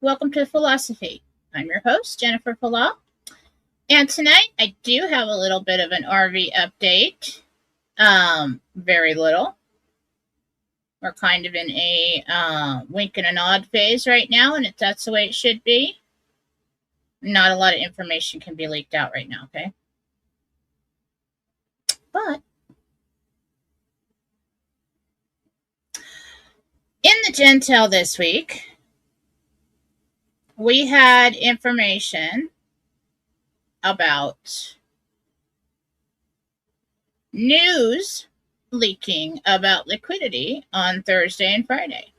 Welcome to Fallawsophy. I'm your host, Jennifer Fallaw. And tonight I do have a little bit of an RV update. Very little. We're kind of in a wink and a nod phase right now, and that's the way it should be. Not a lot of information can be leaked out right now, okay? But in the Gentel this week, we had information about news leaking about liquidity on Thursday and Friday.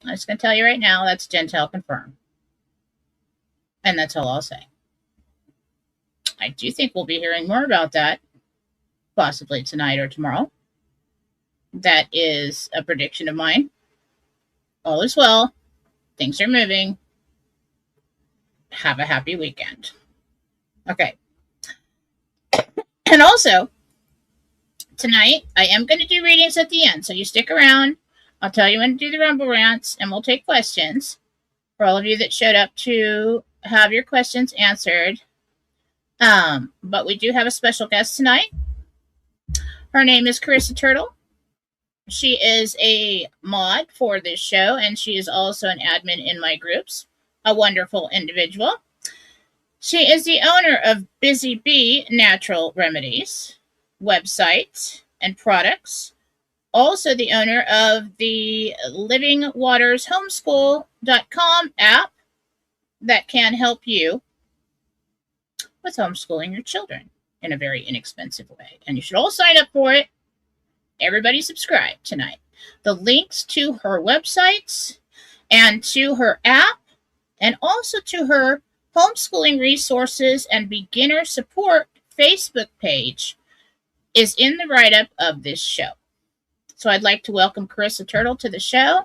I'm just going to tell you right now, that's Gentel confirmed. And that's all I'll say. I do think we'll be hearing more about that, possibly tonight or tomorrow. That is a prediction of mine. All is well. Things are moving. Have a happy weekend. Okay. And also, tonight, I am going to do readings at the end, so you stick around. I'll tell you when to do the Rumble Rants, and we'll take questions for all of you that showed up to have your questions answered. But we do have a special guest tonight. Her name is Karissa Turtle. She is a mod for this show, and she is also an admin in my groups. A wonderful individual. She is the owner of Busy Bee Natural Remedies website and products. Also the owner of the Living Waters Homeschool.com app that can help you with homeschooling your children in a very inexpensive way. And you should all sign up for it. Everybody subscribe tonight. The links to her websites and to her app and also to her homeschooling resources and beginner support Facebook page is in the write-up of this show. So I'd like to welcome Karissa Turtle to the show.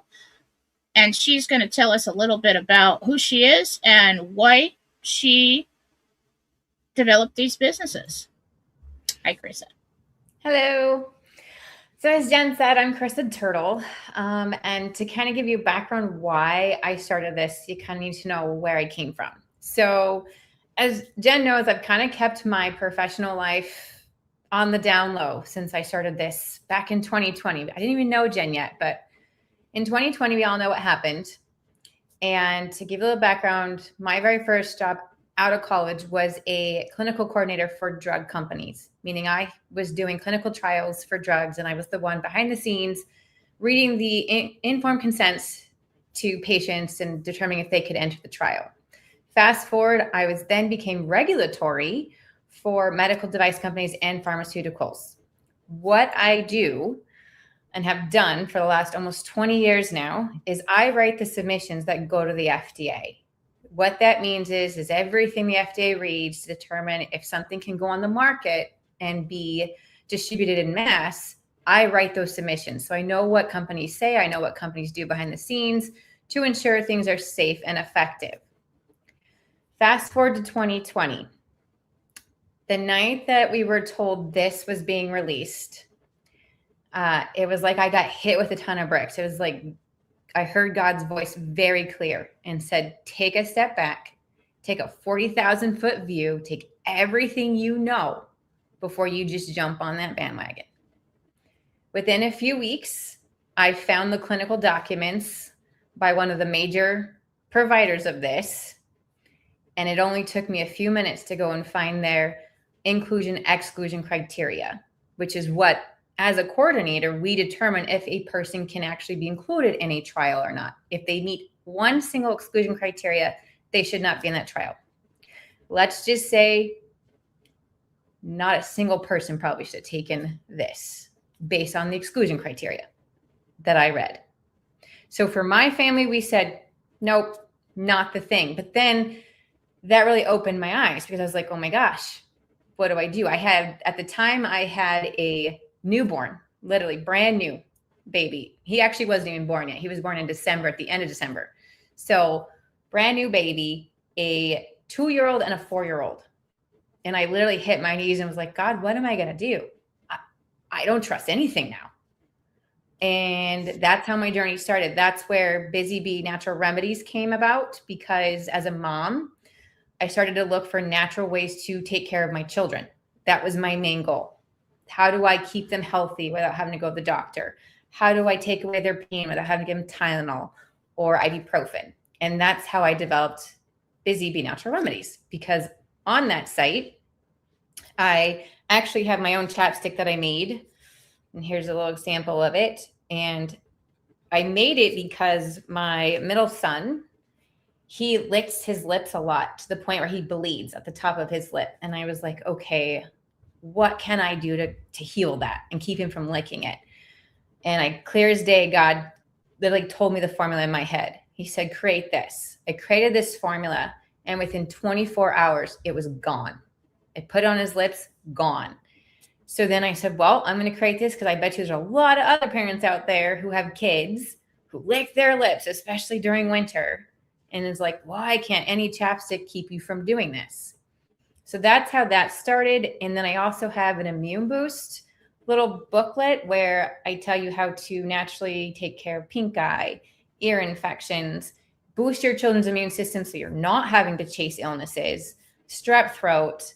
And she's going to tell us a little bit about who she is and why she developed these businesses. Hi, Karissa. Hello. So as Jen said, I'm Karissa Turtle. And to kind of give you background why I started this, you kind of need to know where I came from. So as Jen knows, I've kind of kept my professional life on the down low since I started this back in 2020. I didn't even know Jen yet, but in 2020, we all know what happened. And to give you a little background, my very first job out of college was a clinical coordinator for drug companies, meaning I was doing clinical trials for drugs, and I was the one behind the scenes reading the informed consents to patients and determining if they could enter the trial. Fast forward, I then became regulatory for medical device companies and pharmaceuticals. What I do and have done for the last almost 20 years now is I write the submissions that go to the FDA. What that means is everything the FDA reads to determine if something can go on the market and be distributed in mass. I write those submissions. So I know what companies say, I know what companies do behind the scenes to ensure things are safe and effective. Fast forward to 2020. The night that we were told this was being released, it was like I got hit with a ton of bricks. It was like I heard God's voice very clear and said, take a step back, take a 40,000 foot view, take everything you know before you just jump on that bandwagon. Within a few weeks, I found the clinical documents by one of the major providers of this. And it only took me a few minutes to go and find their inclusion-exclusion criteria, which is what, as a coordinator, we determine if a person can actually be included in a trial or not. If they meet one single exclusion criteria, they should not be in that trial. Let's just say not a single person probably should have taken this based on the exclusion criteria that I read. So for my family, we said, nope, not the thing. But then that really opened my eyes because I was like, oh my gosh, what do I do? At the time, I had a newborn, literally brand new baby. He actually wasn't even born yet. He was born in December, at the end of December. So brand new baby, a 2-year-old and a 4-year-old. And I literally hit my knees and was like, God, what am I going to do? I don't trust anything now. And that's how my journey started. That's where Busy Bee Natural Remedies came about, because as a mom, I started to look for natural ways to take care of my children. That was my main goal. How do I keep them healthy without having to go to the doctor? How do I take away their pain without having to give them Tylenol or ibuprofen? And that's how I developed Busy Bee Natural Remedies, because on that site, I actually have my own chapstick that I made. And here's a little example of it. And I made it because my middle son, he licks his lips a lot to the point where he bleeds at the top of his lip. And I was like, okay, what can I do to heal that and keep him from licking it? And I, clear as day, God literally told me the formula in my head. He said, create this. I created this formula, and within 24 hours, it was gone. I put it on his lips, gone. So then I said, well, I'm going to create this because I bet you there's a lot of other parents out there who have kids who lick their lips, especially during winter. And it's like, why can't any chapstick keep you from doing this? So that's how that started. And then I also have an immune boost little booklet where I tell you how to naturally take care of pink eye, ear infections, boost your children's immune system so you're not having to chase illnesses, strep throat.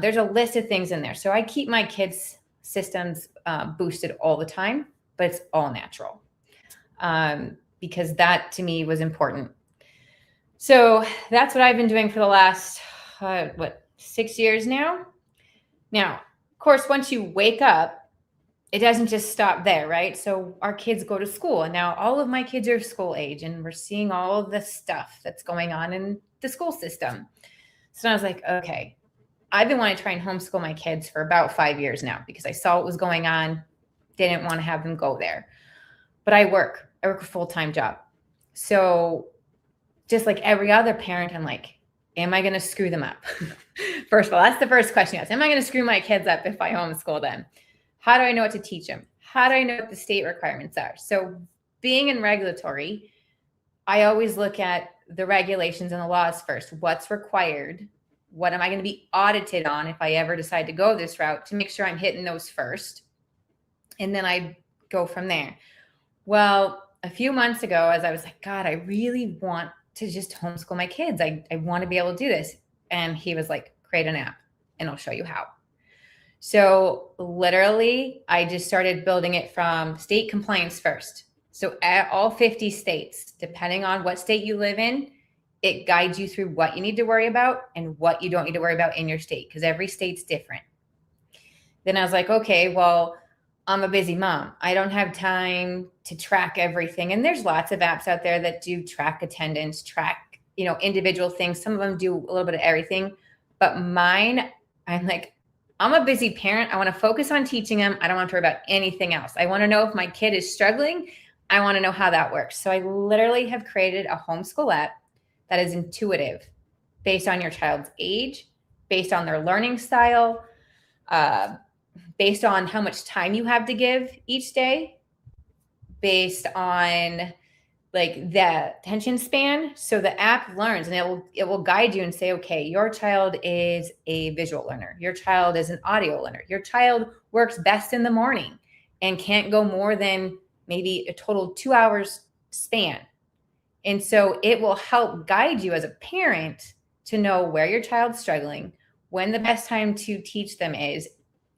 There's a list of things in there. So I keep my kids' systems boosted all the time, but it's all natural, because that to me was important. So that's what I've been doing for the last, 6 years now. Now, of course, once you wake up, it doesn't just stop there, right? So our kids go to school, and now all of my kids are school age, and we're seeing all of the stuff that's going on in the school system. So I was like, okay, I've been wanting to try and homeschool my kids for about 5 years now, because I saw what was going on, didn't want to have them go there. But I work a full-time job. So just like every other parent, I'm like, am I going to screw them up? First of all, that's the first question you ask. Am I going to screw my kids up if I homeschool them? How do I know what to teach them? How do I know what the state requirements are? So being in regulatory, I always look at the regulations and the laws first. What's required? What am I going to be audited on if I ever decide to go this route, to make sure I'm hitting those first? And then I go from there. Well, a few months ago, as I was like, God, I really want to just homeschool my kids. I want to be able to do this. And he was like, create an app and I'll show you how. So literally, I just started building it from state compliance first. So at all 50 states, depending on what state you live in, it guides you through what you need to worry about and what you don't need to worry about in your state, because every state's different. Then I was like, okay, well, I'm a busy mom. I don't have time to track everything. And there's lots of apps out there that do track attendance, track, individual things. Some of them do a little bit of everything. But mine, I'm like, I'm a busy parent. I want to focus on teaching them. I don't want to worry about anything else. I want to know if my kid is struggling. I want to know how that works. So I literally have created a homeschool app that is intuitive, based on your child's age, based on their learning style, based on how much time you have to give each day, based on like the attention span. So the app learns, and it will guide you and say, okay, your child is a visual learner. Your child is an audio learner. Your child works best in the morning and can't go more than maybe a total 2 hours span. And so it will help guide you as a parent to know where your child's struggling, when the best time to teach them is,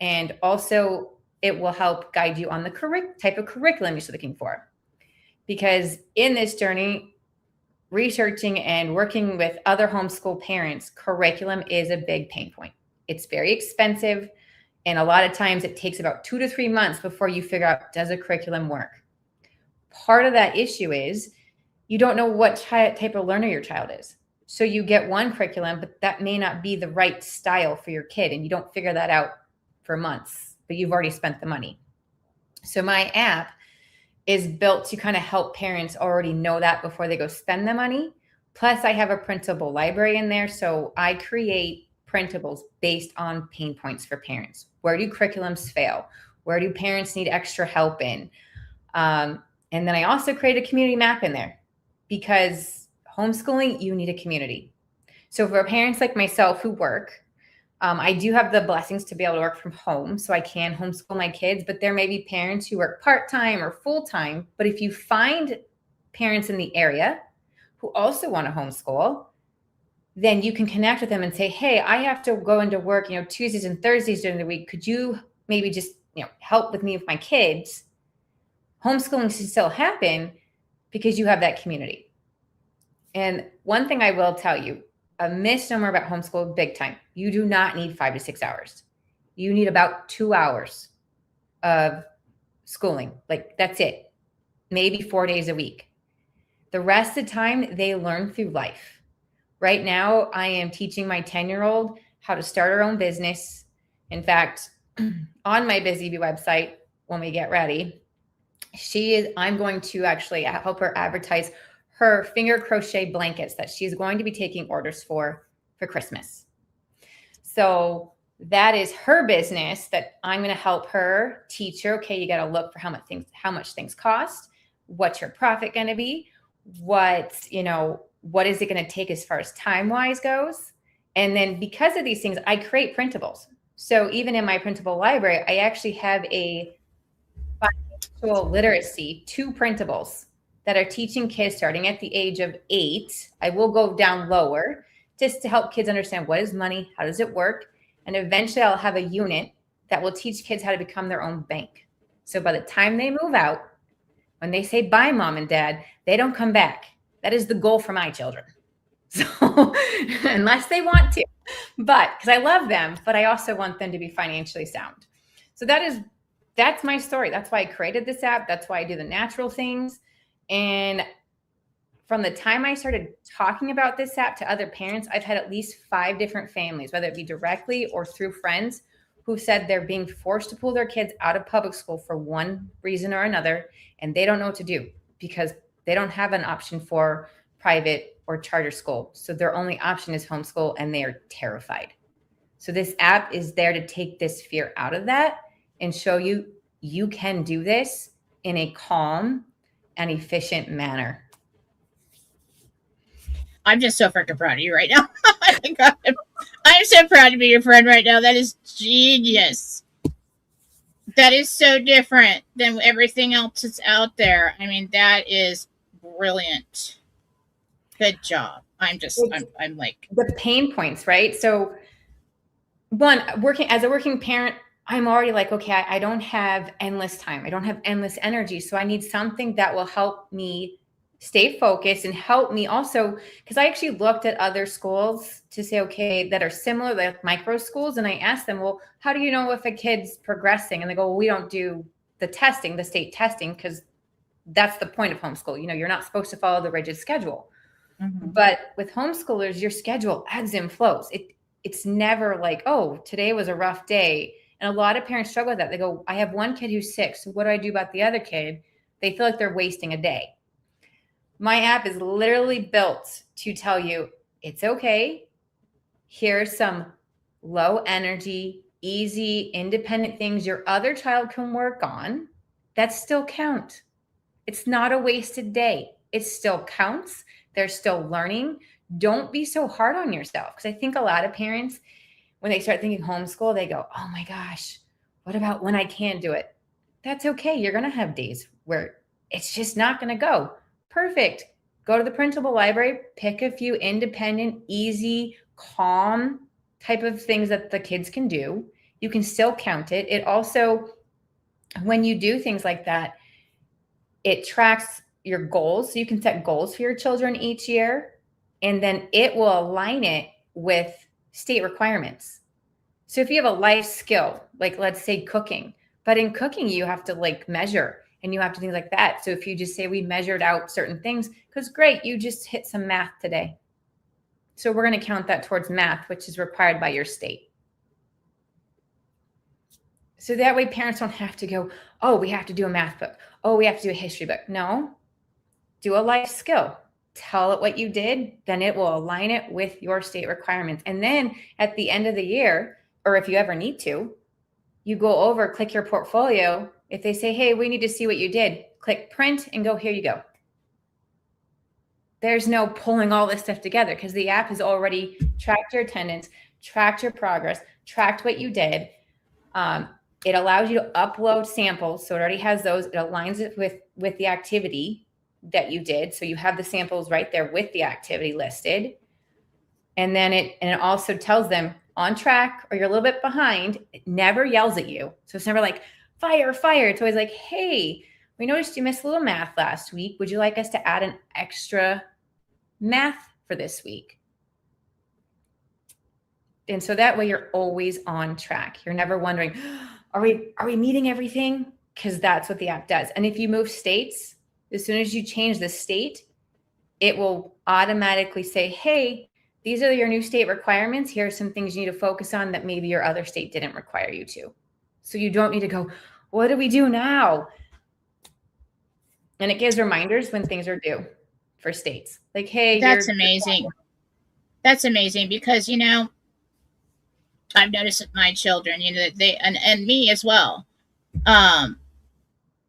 and also it will help guide you on the type of curriculum you're looking for. Because in this journey, researching and working with other homeschool parents, curriculum is a big pain point. It's very expensive. And a lot of times it takes about 2 to 3 months before you figure out, does a curriculum work? Part of that issue is you don't know what type of learner your child is. So you get one curriculum, but that may not be the right style for your kid. And you don't figure that out for months, but you've already spent the money. So my app is built to kind of help parents already know that before they go spend the money. Plus I have a printable library in there. So I create printables based on pain points for parents. Where do curriculums fail? Where do parents need extra help in? And then I also create a community map in there, because homeschooling, you need a community. So for parents like myself who work, I do have the blessings to be able to work from home, so I can homeschool my kids, but there may be parents who work part-time or full-time. But if you find parents in the area who also want to homeschool, then you can connect with them and say, hey, I have to go into work, Tuesdays and Thursdays during the week. Could you maybe just, help with me with my kids? Homeschooling can still happen because you have that community. And one thing I will tell you, a misnomer about homeschool, big time. You do not need 5 to 6 hours. You need about 2 hours of schooling. Like, that's it. Maybe 4 days a week. The rest of the time, they learn through life. Right now, I am teaching my 10-year-old how to start her own business. In fact, on my Busy Bee website, when we get ready, I'm going to actually help her advertise her finger crochet blankets that she's going to be taking orders for Christmas. So that is her business that I'm going to help her teach her. Okay, you got to look for how much things cost. What's your profit going to be? What is it going to take as far as time-wise goes? And then because of these things, I create printables. So even in my printable library, I actually have a financial literacy, 2 printables that are teaching kids starting at the age of 8. I will go down lower just to help kids understand what is money, how does it work? And eventually I'll have a unit that will teach kids how to become their own bank. So by the time they move out, when they say bye, mom and dad, they don't come back. That is the goal for my children. So unless they want to, but because I love them, but I also want them to be financially sound. So that's my story. That's why I created this app. That's why I do the natural things. And from the time I started talking about this app to other parents, I've had at least 5 different families, whether it be directly or through friends, who said they're being forced to pull their kids out of public school for one reason or another, and they don't know what to do because they don't have an option for private or charter school. So their only option is homeschool, and they are terrified. So this app is there to take this fear out of that and show you can do this in a calm and efficient manner. I'm just so freaking proud of you right now. I'm so proud to be your friend right now. That is genius. That is so different than everything else that's out there. I mean, that is brilliant. Good job. I'm like the pain points, right? So as a working parent, I'm already like, okay, I don't have endless time. I don't have endless energy. So I need something that will help me stay focused and help me also, because I actually looked at other schools to say, okay, that are similar, like micro schools. And I asked them, well, how do you know if a kid's progressing? And they go, well, we don't do the state testing, because that's the point of homeschool. You're not supposed to follow the rigid schedule. Mm-hmm. But with homeschoolers, your schedule ebbs and flows. It's never like, oh, today was a rough day. And a lot of parents struggle with that. They go, I have one kid who's 6. So what do I do about the other kid? They feel like they're wasting a day. My app is literally built to tell you it's okay. Here's some low energy, easy, independent things your other child can work on that still count. It's not a wasted day. It still counts. They're still learning. Don't be so hard on yourself. Because I think a lot of parents, when they start thinking homeschool, they go, oh my gosh, what about when I can't do it? That's okay. You're going to have days where it's just not going to go. Perfect. Go to the printable library, pick a few independent, easy, calm type of things that the kids can do. You can still count it. It also, when you do things like that, it tracks your goals. So you can set goals for your children each year, and then it will align it with state requirements. So if you have a life skill, like let's say cooking, but in cooking, you have to like measure and you have to things like that. So if you just say we measured out certain things, because great, you just hit some math today. So we're going to count that towards math, which is required by your state. So that way parents don't have to go, oh, we have to do a math book. Oh, we have to do a history book. No, do a life skill. Tell it what you did, then it will align it with your state requirements. And then at the end of the year, or if you ever need to, you go over, click your portfolio. If they say, hey, we need to see what you did, click print and go, here you go. There's no pulling all this stuff together because the app has already tracked your attendance, tracked your progress, tracked what you did. It allows you to upload samples. So it already has those. It aligns it with the activity that you did. So you have the samples right there with the activity listed. And then it also tells them on track or you're a little bit behind. It never yells at you. So it's never like fire, fire. It's always like, hey, we noticed you missed a little math last week. Would you like us to add an extra math for this week? And so that way you're always on track. You're never wondering, are we meeting everything? Because that's what the app does. And if you move states, as soon as you change the state, it will automatically say, hey, these are your new state requirements. Here are some things you need to focus on that maybe your other state didn't require you to. So you don't need to go, what do we do now? And it gives reminders when things are due for states. Like, hey, that's amazing. That's amazing because, I've noticed that my children, that they, and me as well,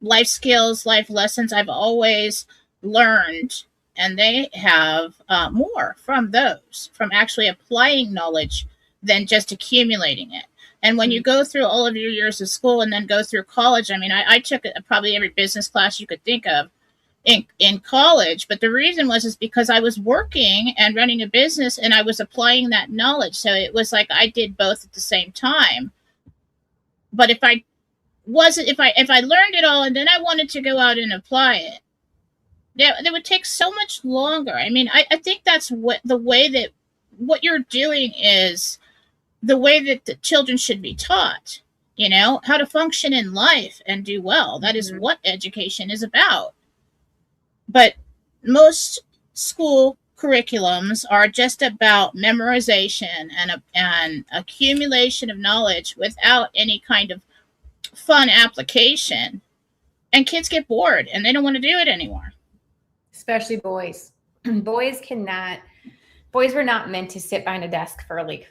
life skills, life lessons I've always learned, and they have more from those, from actually applying knowledge than just accumulating it. And when you go through all of your years of school and then go through college, I took probably every business class you could think of in college, but the reason is because I was working and running a business and I was applying that knowledge. So it was like I did both at the same time. But if I learned it all and then I wanted to go out and apply it, that would take so much longer. I think that's what you're doing is the way that the children should be taught, how to function in life and do well. That is what education is about. But most school curriculums are just about memorization and accumulation of knowledge without any kind of fun application. And kids get bored and they don't want to do it anymore. Especially boys. Boys were not meant to sit behind a desk for like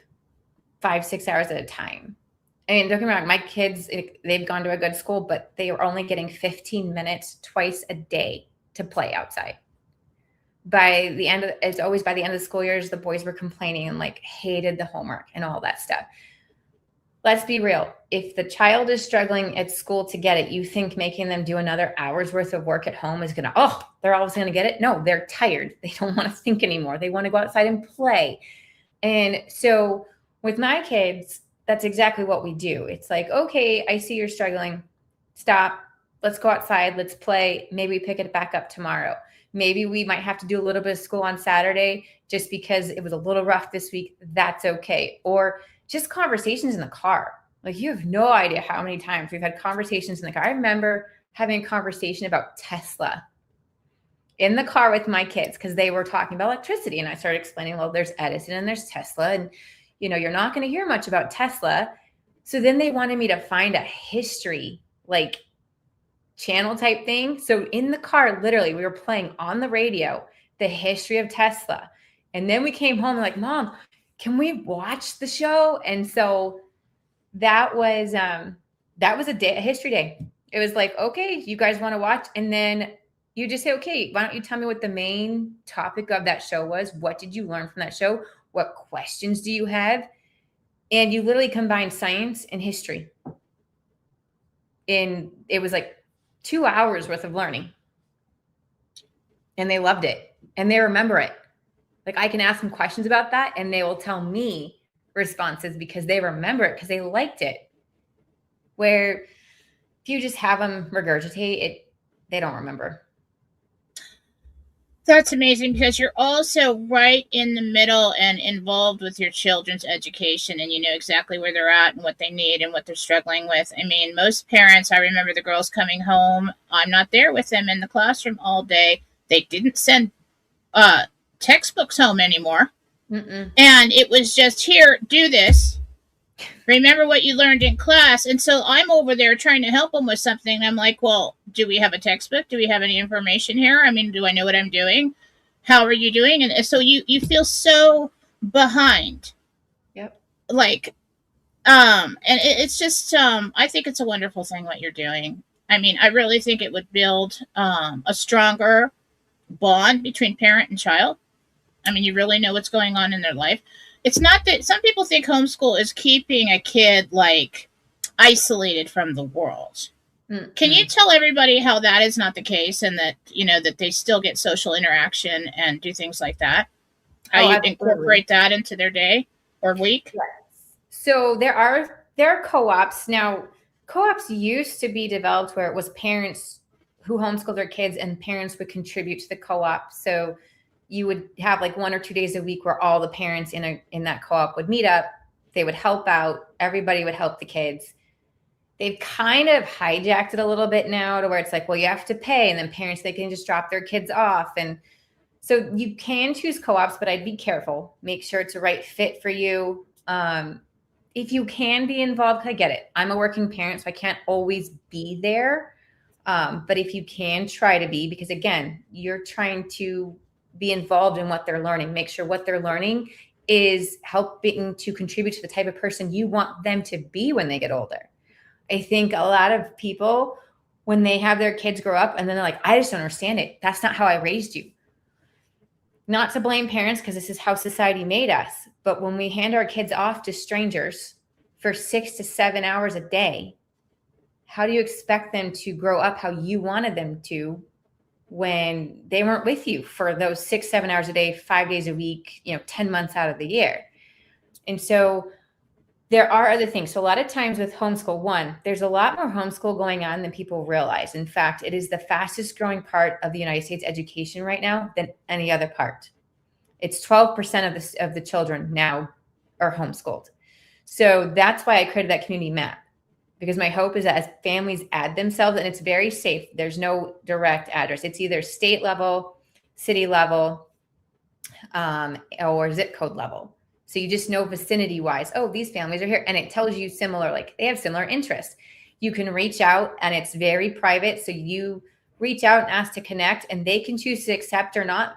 5-6 hours at a time. Don't get me wrong, my kids, they've gone to a good school, but they are only getting 15 minutes twice a day to play outside. It's always by the end of the school years, the boys were complaining and like hated the homework and all that stuff. Let's be real. If the child is struggling at school to get it, you think making them do another hour's worth of work at home is they're always going to get it? No, they're tired. They don't want to think anymore. They want to go outside and play. And so with my kids, that's exactly what we do. It's like, okay, I see you're struggling. Stop. Let's go outside. Let's play. Maybe pick it back up tomorrow. Maybe we might have to do a little bit of school on Saturday just because it was a little rough this week. That's okay. Or just conversations in the car. Like, you have no idea how many times we've had conversations in the car. I remember having a conversation about Tesla in the car with my kids because they were talking about electricity. And I started explaining, well, there's Edison and there's Tesla. And, you're not going to hear much about Tesla. So then they wanted me to find a history, like, channel type thing. So in the car, literally, we were playing on the radio the history of Tesla. And then we came home and like, Mom, can we watch the show? And so that was a history day. It was like, okay, you guys want to watch? And then you just say, okay, why don't you tell me what the main topic of that show was? What did you learn from that show? What questions do you have? And you literally combine science and history. And it was like 2 hours worth of learning. And they loved it. And they remember it. Like, I can ask them questions about that and they will tell me responses because they remember it because they liked it. Where if you just have them regurgitate it, they don't remember. That's amazing because you're also right in the middle and involved with your children's education, and you know exactly where they're at and what they need and what they're struggling with. Most parents, I remember the girls coming home, I'm not there with them in the classroom all day. They didn't send textbooks home anymore. Mm-mm. And it was just, here, do this. Remember what you learned in class. And so I'm over there trying to help them with something. And I'm like, well, do we have a textbook? Do we have any information here? Do I know what I'm doing? How are you doing? And so you feel so behind. Yep. And it's just, I think it's a wonderful thing what you're doing. I really think it would build a stronger bond between parent and child. You really know what's going on in their life. it's not that some people think homeschool is keeping a kid like isolated from the world. Can you tell everybody how that is not the case, and that that they still get social interaction and do things like that? How you incorporate that into their day or week? Yes. So there are co-ops now. Co-ops used to be developed where it was parents who homeschool their kids, and parents would contribute to the co-op. So you would have like 1 or 2 days a week where all the parents in that co-op would meet up. They would help out. Everybody would help the kids. They've kind of hijacked it a little bit now to where it's like, well, you have to pay, and then parents, they can just drop their kids off. And so you can choose co-ops, but I'd be careful. Make sure it's a right fit for you. If you can be involved, I get it. I'm a working parent, so I can't always be there. But if you can, try to be, because again, you're trying to be involved in what they're learning. Make sure what they're learning is helping to contribute to the type of person you want them to be when they get older. I think a lot of people, when they have their kids grow up and then they're like, I just don't understand it. That's not how I raised you. Not to blame parents, because this is how society made us. But when we hand our kids off to strangers for 6 to 7 hours a day, how do you expect them to grow up how you wanted them to when they weren't with you for those 6, 7 hours a day, 5 days a week, 10 months out of the year? And so there are other things. So a lot of times with homeschool, one, there's a lot more homeschool going on than people realize. In fact, it is the fastest growing part of the United States education right now than any other part. It's 12% of the children now are homeschooled. So that's why I created that community map, because my hope is that as families add themselves, and it's very safe, there's no direct address. It's either state level, city level, or zip code level. So you just know vicinity wise, oh, these families are here. And it tells you similar, like they have similar interests. You can reach out, and it's very private. So you reach out and ask to connect, and they can choose to accept or not.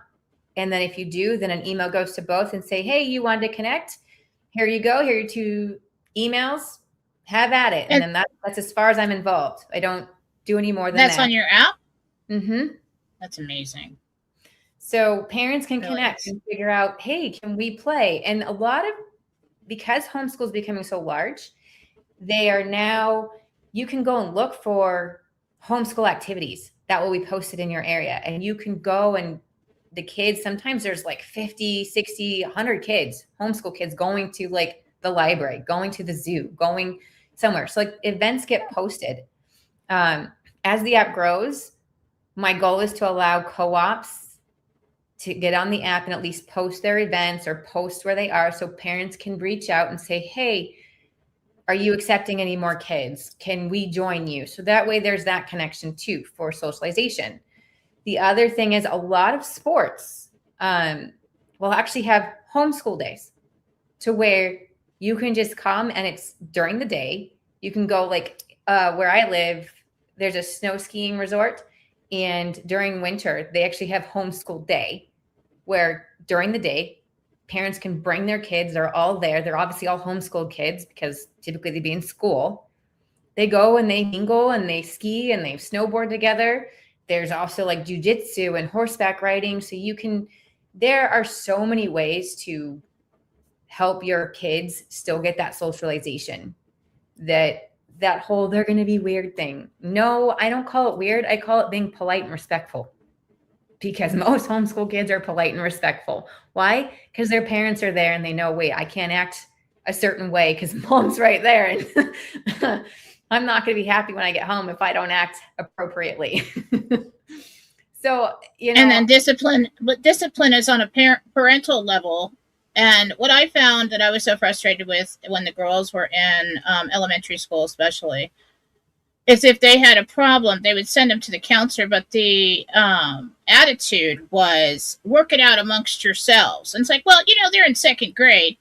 And then if you do, then an email goes to both and say, hey, you wanted to connect? Here you go. Here are your 2 emails. Have at it. And then that's as far as I'm involved. I don't do any more than that. That's on your app? Mm-hmm. That's amazing. So parents can connect and figure out, hey, can we play? And a lot of, because homeschool is becoming so large, they are now, you can go and look for homeschool activities that will be posted in your area. And you can go, and the kids, sometimes there's like 50, 60, 100 kids, homeschool kids going to like the library, going to the zoo, going somewhere. So like events get posted. As the app grows, my goal is to allow co-ops to get on the app and at least post their events or post where they are, so parents can reach out and say, hey, are you accepting any more kids? Can we join you? So that way there's that connection too for socialization. The other thing is a lot of sports will actually have homeschool days, to where you can just come, and it's during the day. You can go, like where I live, there's a snow skiing resort, and during winter, they actually have homeschool day, where during the day, parents can bring their kids. They're all there. They're obviously all homeschooled kids, because typically they'd be in school. They go and they mingle and they ski and they snowboard together. There's also like jujitsu and horseback riding. So there are so many ways to help your kids still get that socialization, that whole, they're going to be weird thing. No, I don't call it weird. I call it being polite and respectful, because most homeschool kids are polite and respectful. Why? Because their parents are there and they know, wait, I can't act a certain way because mom's right there. And I'm not going to be happy when I get home if I don't act appropriately. So, and then discipline is on a parental level. And what I found that I was so frustrated with when the girls were in elementary school, especially, is if they had a problem, they would send them to the counselor, but the attitude was, work it out amongst yourselves. And it's like, well, they're in 2nd grade.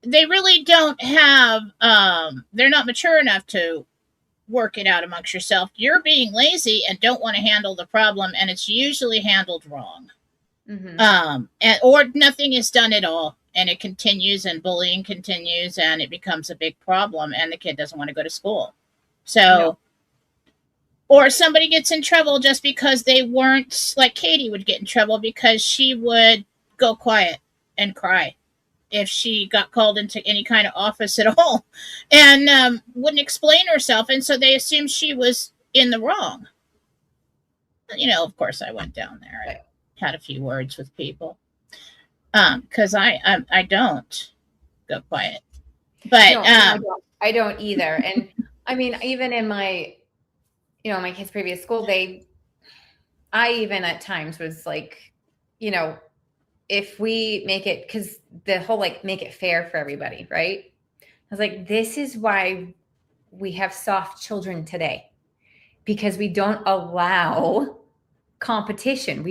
They really don't have, they're not mature enough to work it out amongst yourself. You're being lazy and don't want to handle the problem, and it's usually handled wrong. Mm-hmm. Or nothing is done at all, and it continues, and bullying continues, and it becomes a big problem, and the kid doesn't want to go to school. So, or somebody gets in trouble just because they weren't, like Katie would get in trouble because she would go quiet and cry. if she got called into any kind of office at all, and wouldn't explain herself, and so they assumed she was in the wrong. Of course, I went down there and had a few words with people, because I don't go quiet, but no, I don't either. And I mean, even in my my kids' previous school, I even at times was like, if we make it, because the whole like make it fair for everybody, right? I was like, this is why we have soft children today, because we don't allow competition.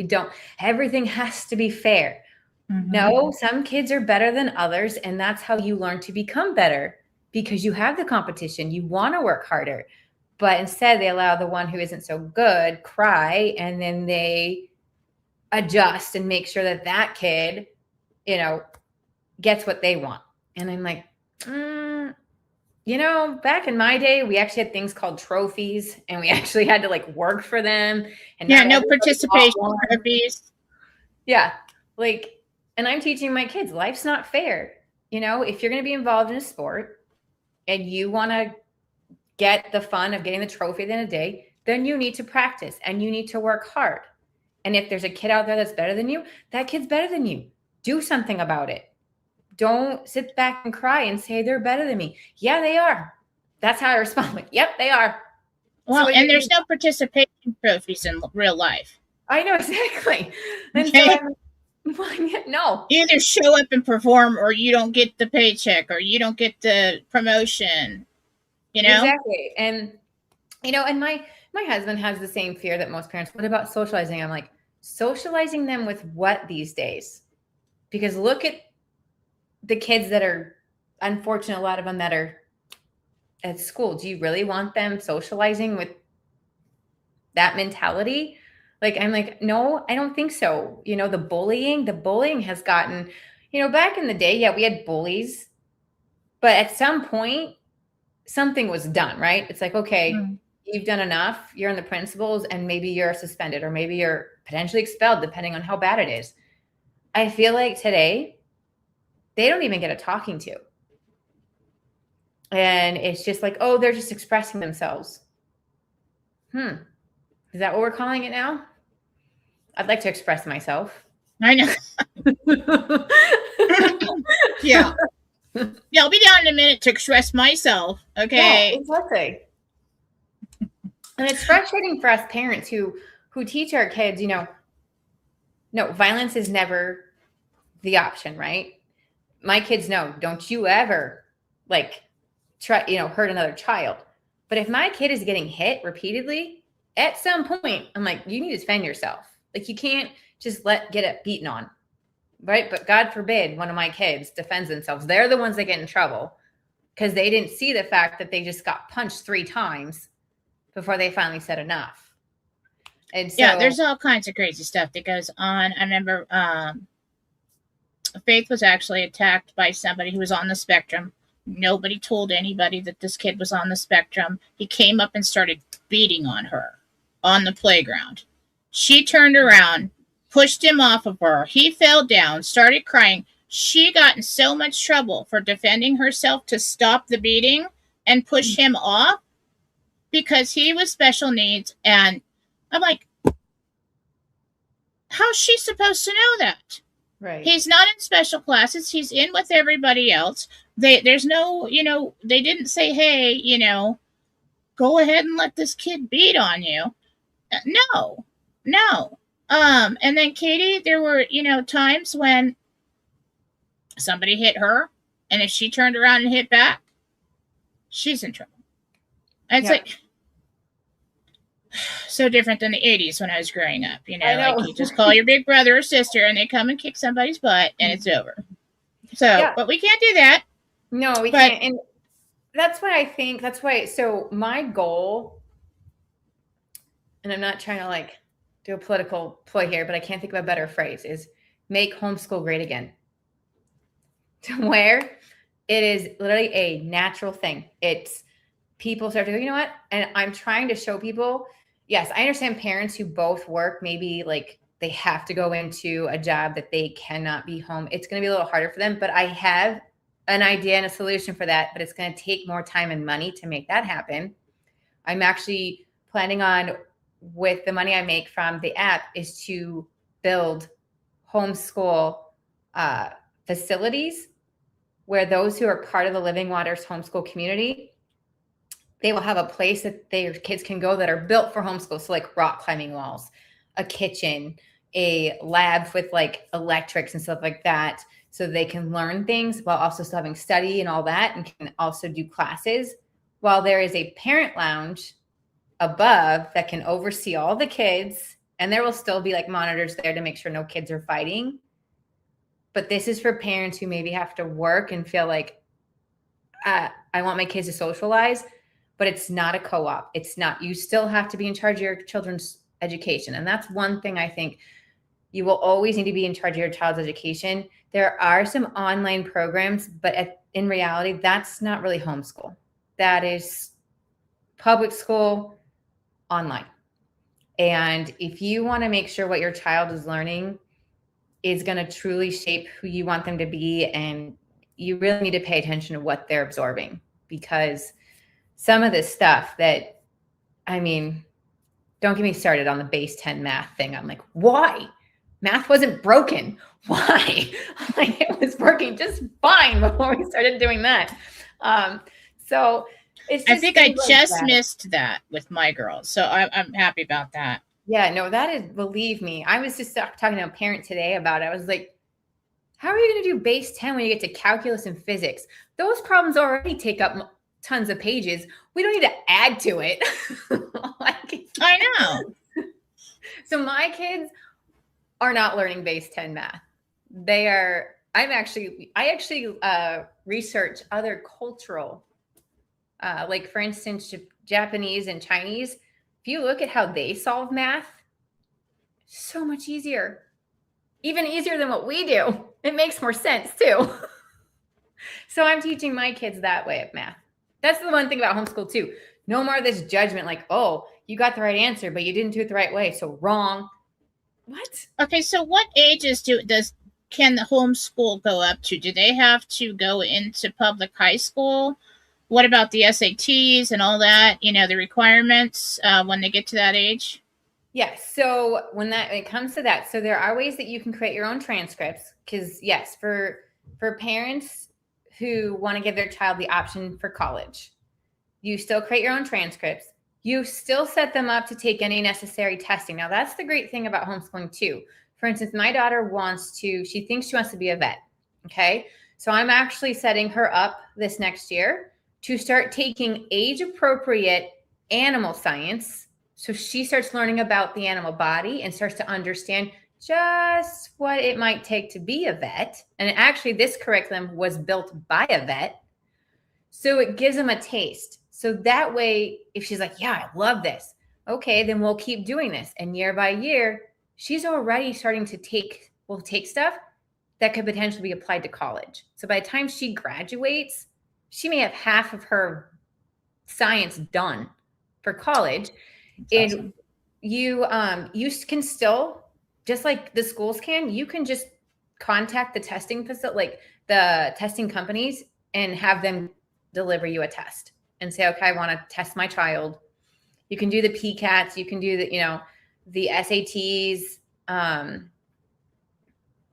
Everything has to be fair. Mm-hmm. No, some kids are better than others, and that's how you learn to become better, because you have the competition. You want to work harder, but instead they allow the one who isn't so good cry, and then they adjust and make sure that kid, gets what they want. And I'm like, back in my day, we actually had things called trophies, and we actually had to like work for them. And no participation trophies. Yeah. And I'm teaching my kids, life's not fair. If you're going to be involved in a sport and you want to get the fun of getting the trophy at the end of the day, then you need to practice and you need to work hard. And if there's a kid out there that's better than you, that kid's better than you. Do something about it. Don't sit back and cry and say they're better than me. Yeah, they are. That's how I respond. Like, yep, they are. Well, and there's no participation trophies in real life. I know, exactly. And so no. You either show up and perform, or you don't get the paycheck, or you don't get the promotion. Exactly. And and my husband has the same fear that most parents. What about socializing? I'm like, socializing them with what these days? Because look at the kids that are, unfortunate, a lot of them that are at school. Do you really want them socializing with that mentality? Like, I'm like, no, I don't think so. The bullying has gotten, back in the day, yeah, we had bullies, but at some point something was done, right? It's like, okay, you've done enough. You're in the principals, and maybe you're suspended, or maybe you're potentially expelled, depending on how bad it is. I feel like today they don't even get a talking to. And it's just like, oh, they're just expressing themselves. Is that what we're calling it now? I'd like to express myself. I know. Yeah. Yeah, I'll be down in a minute to express myself. Okay. Yeah, exactly. And it's frustrating for us parents who teach our kids, no, violence is never the option, right? My kids know, don't you ever try, hurt another child. But if my kid is getting hit repeatedly, at some point, I'm like, you need to defend yourself. Like, you can't just get it beaten on, right? But God forbid one of my kids defends themselves. They're the ones that get in trouble because they didn't see the fact that they just got punched 3 times before they finally said enough. And so, yeah, there's all kinds of crazy stuff that goes on. I remember Faith was actually attacked by somebody who was on the spectrum. Nobody told anybody that this kid was on the spectrum. He came up and started beating on her on the playground. She turned around, pushed him off of her. He fell down, started crying. She got in so much trouble for defending herself to stop the beating and push him off because he was special needs. And I'm like, how's she supposed to know that? Right. He's not in special classes. He's in with everybody else. There's no, they didn't say, hey, go ahead and let this kid beat on you. No. And then Katie, there were, times when somebody hit her, and if she turned around and hit back, she's in trouble. And it's like so different than the 80s when I was growing up. Like you just call your big brother or sister, and they come and kick somebody's butt, and it's over. So, but we can't do that. No, we can't. And that's why. So my goal, and I'm not trying to do a political ploy here, but I can't think of a better phrase, is make homeschool great again. To where it is literally a natural thing. It's people start to go, you know what? And I'm trying to show people, yes, I understand parents who both work maybe they have to go into a job that they cannot be home, it's going to be a little harder for them. But I have an idea and a solution for that, but it's going to take more time and money to make that happen. I'm actually planning on, with the money I make from the app, is to build homeschool facilities where those who are part of the Living Waters homeschool community, they will have a place that their kids can go that are built for homeschool. So like rock climbing walls, a kitchen, a lab with like electrics and stuff like that, so they can learn things while also still having study and all that, and can also do classes, while there is a parent lounge above that can oversee all the kids. And there will still be like monitors there to make sure no kids are fighting. But this is for parents who maybe have to work and feel like, I want my kids to socialize, but it's not a co-op. It's not, you still have to be in charge of your children's education. And that's one thing I think you will always need to be in charge of your child's education. There are some online programs, but in reality, that's not really homeschool. That is public school online. And if you want to make sure what your child is learning is going to truly shape who you want them to be, and you really need to pay attention to what they're absorbing, because some of this stuff that, I mean, don't get me started on the base 10 math thing. I'm like, why? Math wasn't broken. Why? Like, it was working just fine before we started doing that. So it's just, I think I just missed that with my girls. So I'm happy about that. Yeah, no, that is, believe me, I was just talking to a parent today about it. I was like, how are you going to do base 10 when you get to calculus and physics? Those problems already take up tons of pages. We don't need to add to it. Like, I know. So my kids are not learning base 10 math. They are, I actually research other cultural, like for instance, Japanese and Chinese. If you look at how they solve math, so much easier, even easier than what we do. It makes more sense too. So I'm teaching my kids that way of math. That's the one thing about homeschool too. No more of this judgment like, oh, you got the right answer, but you didn't do it the right way, so wrong. What? Okay, so what ages can the homeschool go up to? Do they have to go into public high school? What about the SATs and all that? You know, the requirements when they get to that age? Yes. So when it comes to that, so there are ways that you can create your own transcripts. Because yes, for parents who want to give their child the option for college, you still create your own transcripts. You still set them up to take any necessary testing. Now, that's the great thing about homeschooling too. For instance, my daughter she thinks she wants to be a vet. Okay. So I'm actually setting her up this next year to start taking age-appropriate animal science. So she starts learning about the animal body and starts to understand just what it might take to be a vet. And actually, this curriculum was built by a vet. So it gives them a taste. So that way, if she's like, yeah, I love this, okay, then we'll keep doing this. And year by year, she's already starting to take stuff that could potentially be applied to college. So by the time she graduates, she may have half of her science done for college. That's and awesome. You can still, just like the schools can, you can just contact the testing facility, like the testing companies, and have them deliver you a test and say, okay, I want to test my child. You can do the PCATs, you can do the SATs,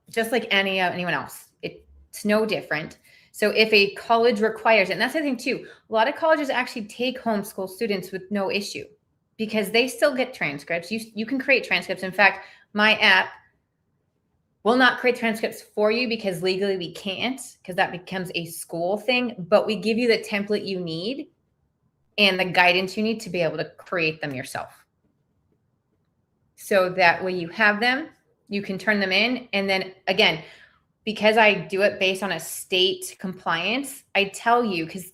just like anyone else. It's no different. So if a college requires it, and that's the thing too, a lot of colleges actually take homeschool students with no issue, because they still get transcripts. You can create transcripts. In fact, my app will not create transcripts for you because legally we can't, because that becomes a school thing, but we give you the template you need and the guidance you need to be able to create them yourself. So that way you have them, you can turn them in. And then again, because I do it based on a state compliance, I tell you, because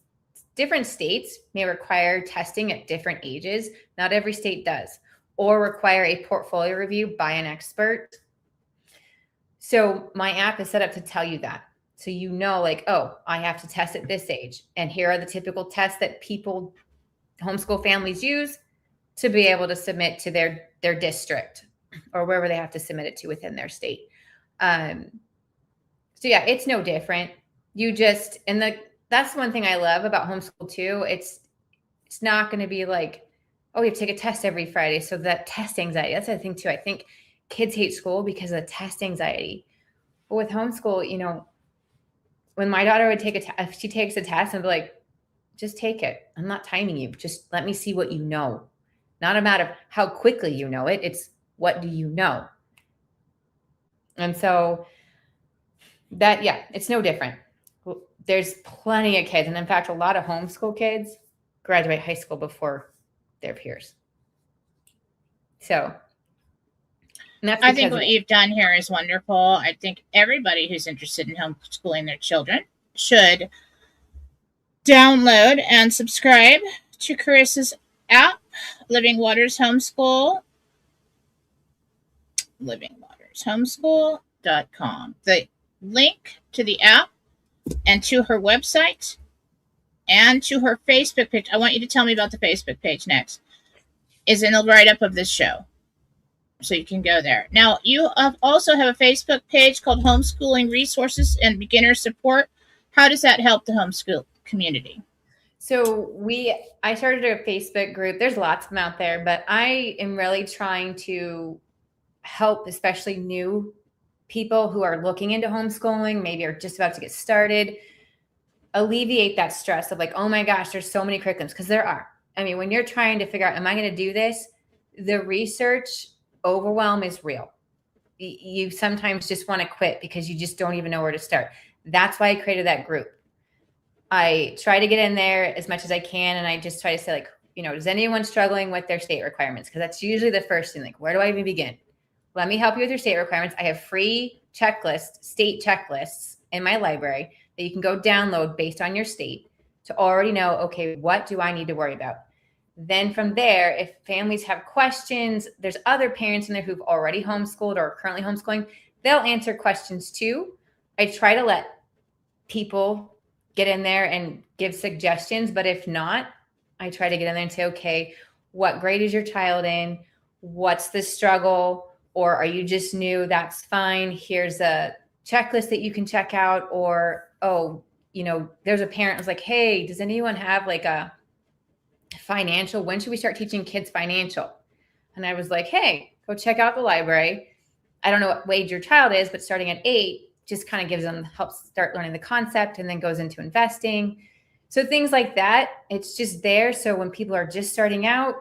different states may require testing at different ages. Not every state does, or require a portfolio review by an expert. So my app is set up to tell you that. So you know, like, oh, I have to test at this age. And here are the typical tests that homeschool families use to be able to submit to their district. or wherever they have to submit it to within their state. So yeah, it's no different. You just, that's one thing I love about homeschool too. It's not going to be like, oh, you have to take a test every Friday. So that test anxiety, that's the thing too. I think kids hate school because of the test anxiety. But with homeschool, you know, when my daughter would take if she takes a test, I'd be like, just take it. I'm not timing you. Just let me see what you know. Not a matter of how quickly you know it. It's what do you know? And so that, yeah, it's no different. There's plenty of kids. And in fact, a lot of homeschool kids graduate high school before their peers. So that's I think what you've done here is wonderful. I think everybody who's interested in homeschooling their children should download and subscribe to Karissa's app, Living Waters Homeschool, livingwatershomeschool.com. The link to the app and to her website and to her Facebook page, I want you to tell me about the Facebook page next, is in the write-up of this show. So you can go there. Now, you also have a Facebook page called Homeschooling Resources and Beginner Support. How does that help the homeschool community? So I started a Facebook group. There's lots of them out there, but I am really trying to help, especially new people who are looking into homeschooling, maybe are just about to get started, alleviate that stress of like, oh my gosh, there's so many curriculums, because there are. I mean, when you're trying to figure out, am I going to do this? The research overwhelm is real. You sometimes just want to quit because you just don't even know where to start. That's why I created that group. I try to get in there as much as I can. And I just try to say, like, you know, is anyone struggling with their state requirements? Because that's usually the first thing. Like, where do I even begin? Let me help you with your state requirements. I have free checklists, state checklists in my library that you can go download based on your state to already know, okay, what do I need to worry about? Then from there, if families have questions, there's other parents in there who've already homeschooled or are currently homeschooling. They'll answer questions too. I try to let people get in there and give suggestions, but if not, I try to get in there and say, okay, what grade is your child in? What's the struggle? Or are you just new? That's fine. Here's a checklist that you can check out. Or, oh, you know, there's a parent who's like, hey, does anyone have like a financial? When should we start teaching kids financial? And I was like, hey, go check out the library. I don't know what age your child is, but starting at 8 just kind of gives them, helps start learning the concept, and then goes into investing. So things like that, it's just there. So when people are just starting out,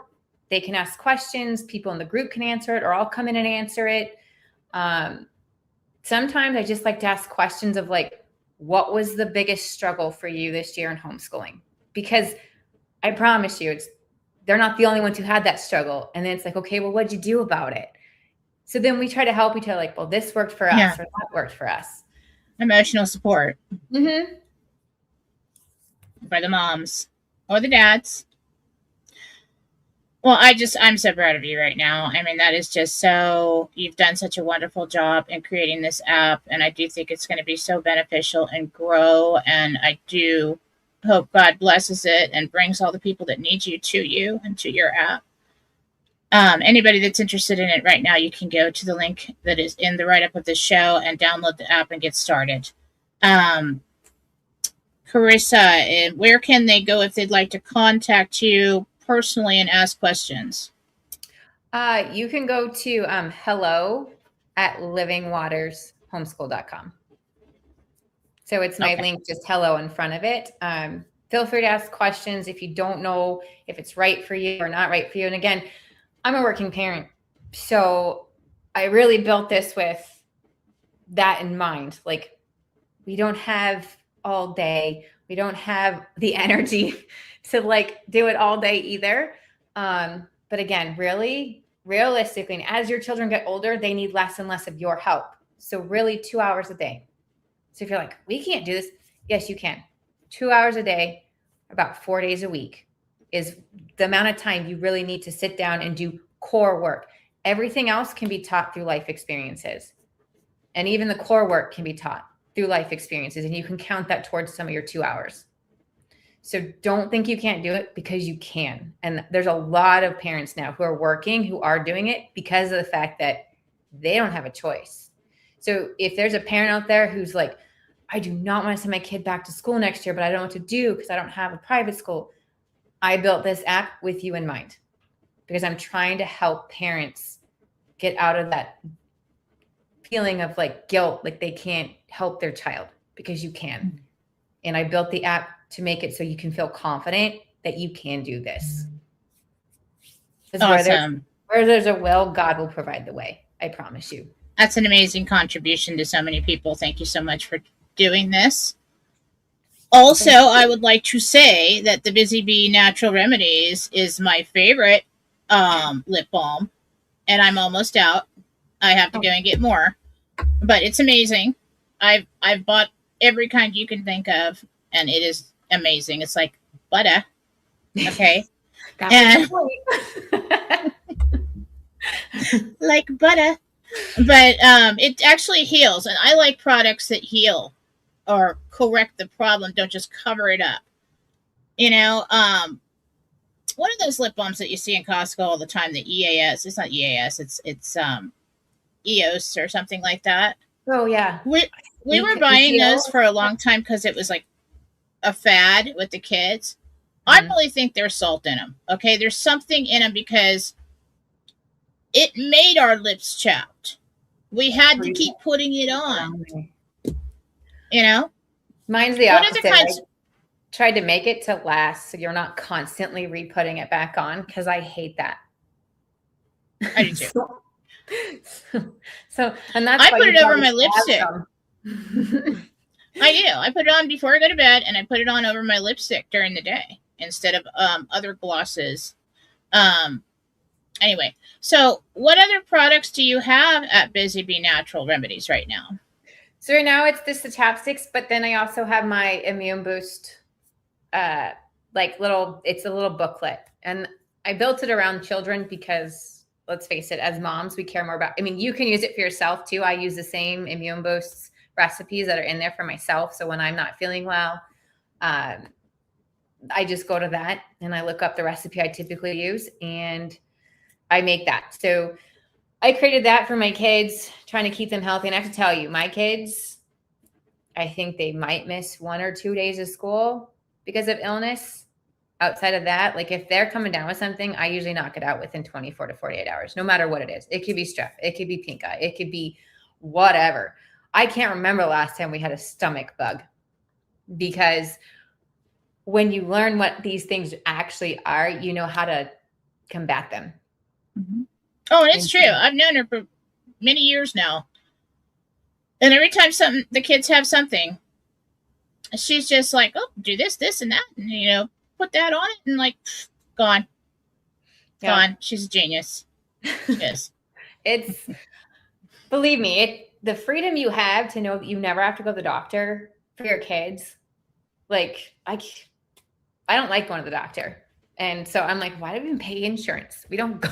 they can ask questions. People in the group can answer it, or I'll come in and answer it. Sometimes I just like to ask questions of like, what was the biggest struggle for you this year in homeschooling? Because I promise you, they're not the only ones who had that struggle. And then it's like, okay, well, what'd you do about it? So then we try to help each other, like, well, this worked for us, or that worked for us. Emotional support. Mm-hmm. For the moms or the dads. Well, I'm so proud of you right now. I mean, that is just you've done such a wonderful job in creating this app. And I do think it's going to be so beneficial and grow. And I do hope God blesses it and brings all the people that need you and to your app. Anybody that's interested in it right now, you can go to the link that is in the write-up of the show and download the app and get started. Karissa, where can they go if they'd like to contact you personally and ask questions? You can go to hello@livingwatershomeschool.com. So it's my link, just hello in front of it. Feel free to ask questions if you don't know if it's right for you or not right for you. And again, I'm a working parent, so I really built this with that in mind. Like, we don't have all day. We don't have the energy to like do it all day either. But again, really, realistically, and as your children get older, they need less and less of your help. So really 2 hours a day. So if you're like, we can't do this. Yes, you can. 2 hours a day, about 4 days a week is the amount of time you really need to sit down and do core work. Everything else can be taught through life experiences. And even the core work can be taught through life experiences. And you can count that towards some of your 2 hours. So don't think you can't do it, because you can. And there's a lot of parents now who are working, who are doing it because of the fact that they don't have a choice. So if there's a parent out there who's like, I do not want to send my kid back to school next year, but I don't know what to do because I don't have a private school. I built this app with you in mind, because I'm trying to help parents get out of that feeling of like guilt, like they can't help their child, because you can. And I built the app to make it so you can feel confident that you can do this. Awesome. Where there's a will, God will provide the way. I promise you. That's an amazing contribution to so many people. Thank you so much for doing this. Also, I would like to say that the Busy Bee Natural Remedies is my favorite lip balm, and I'm almost out. I have to go and get more, but it's amazing. I've bought every kind you can think of, and it is amazing. It's like butter, okay, and like butter, but it actually heals, and I like products that heal or correct the problem. Don't just cover it up. You know, one of those lip balms that you see in Costco all the time, the EAS. It's not EAS. It's EOS or something like that. Oh yeah. We were buying those for a long time because it was like a fad with the kids. I really think there's salt in them. Okay, there's something in them because it made our lips chapped. We had to keep putting it on. You know, mine's the opposite. I tried to make it to last so you're not constantly re-putting it back on, because I hate that. I do too. So and that's I put it over my lipstick. I do. I put it on before I go to bed, and I put it on over my lipstick during the day instead of other glosses. Anyway, so what other products do you have at Busy Bee Natural Remedies right now? So right now it's just the chapsticks, but then I also have my immune boost, it's a little booklet, and I built it around children because, let's face it, as moms, we care more about, I mean, you can use it for yourself too. I use the same immune boosts recipes that are in there for myself. So when I'm not feeling well, I just go to that and I look up the recipe I typically use and I make that. So I created that for my kids, trying to keep them healthy. And I have to tell you, my kids, I think they might miss 1 or 2 days of school because of illness. Outside of that, like if they're coming down with something, I usually knock it out within 24 to 48 hours, no matter what it is. It could be strep. It could be pink eye. It could be whatever. I can't remember the last time we had a stomach bug, because when you learn what these things actually are, you know how to combat them. Mm-hmm. Oh, and it's true. I've known her for many years now. And every time the kids have something, she's just like, oh, do this, this, and that. And, put that on it, and like, gone. Yeah. Gone. She's a genius. She is. It's, believe me, the freedom you have to know that you never have to go to the doctor for your kids. Like, I don't like going to the doctor. And so I'm like, why do we even pay insurance? We don't go.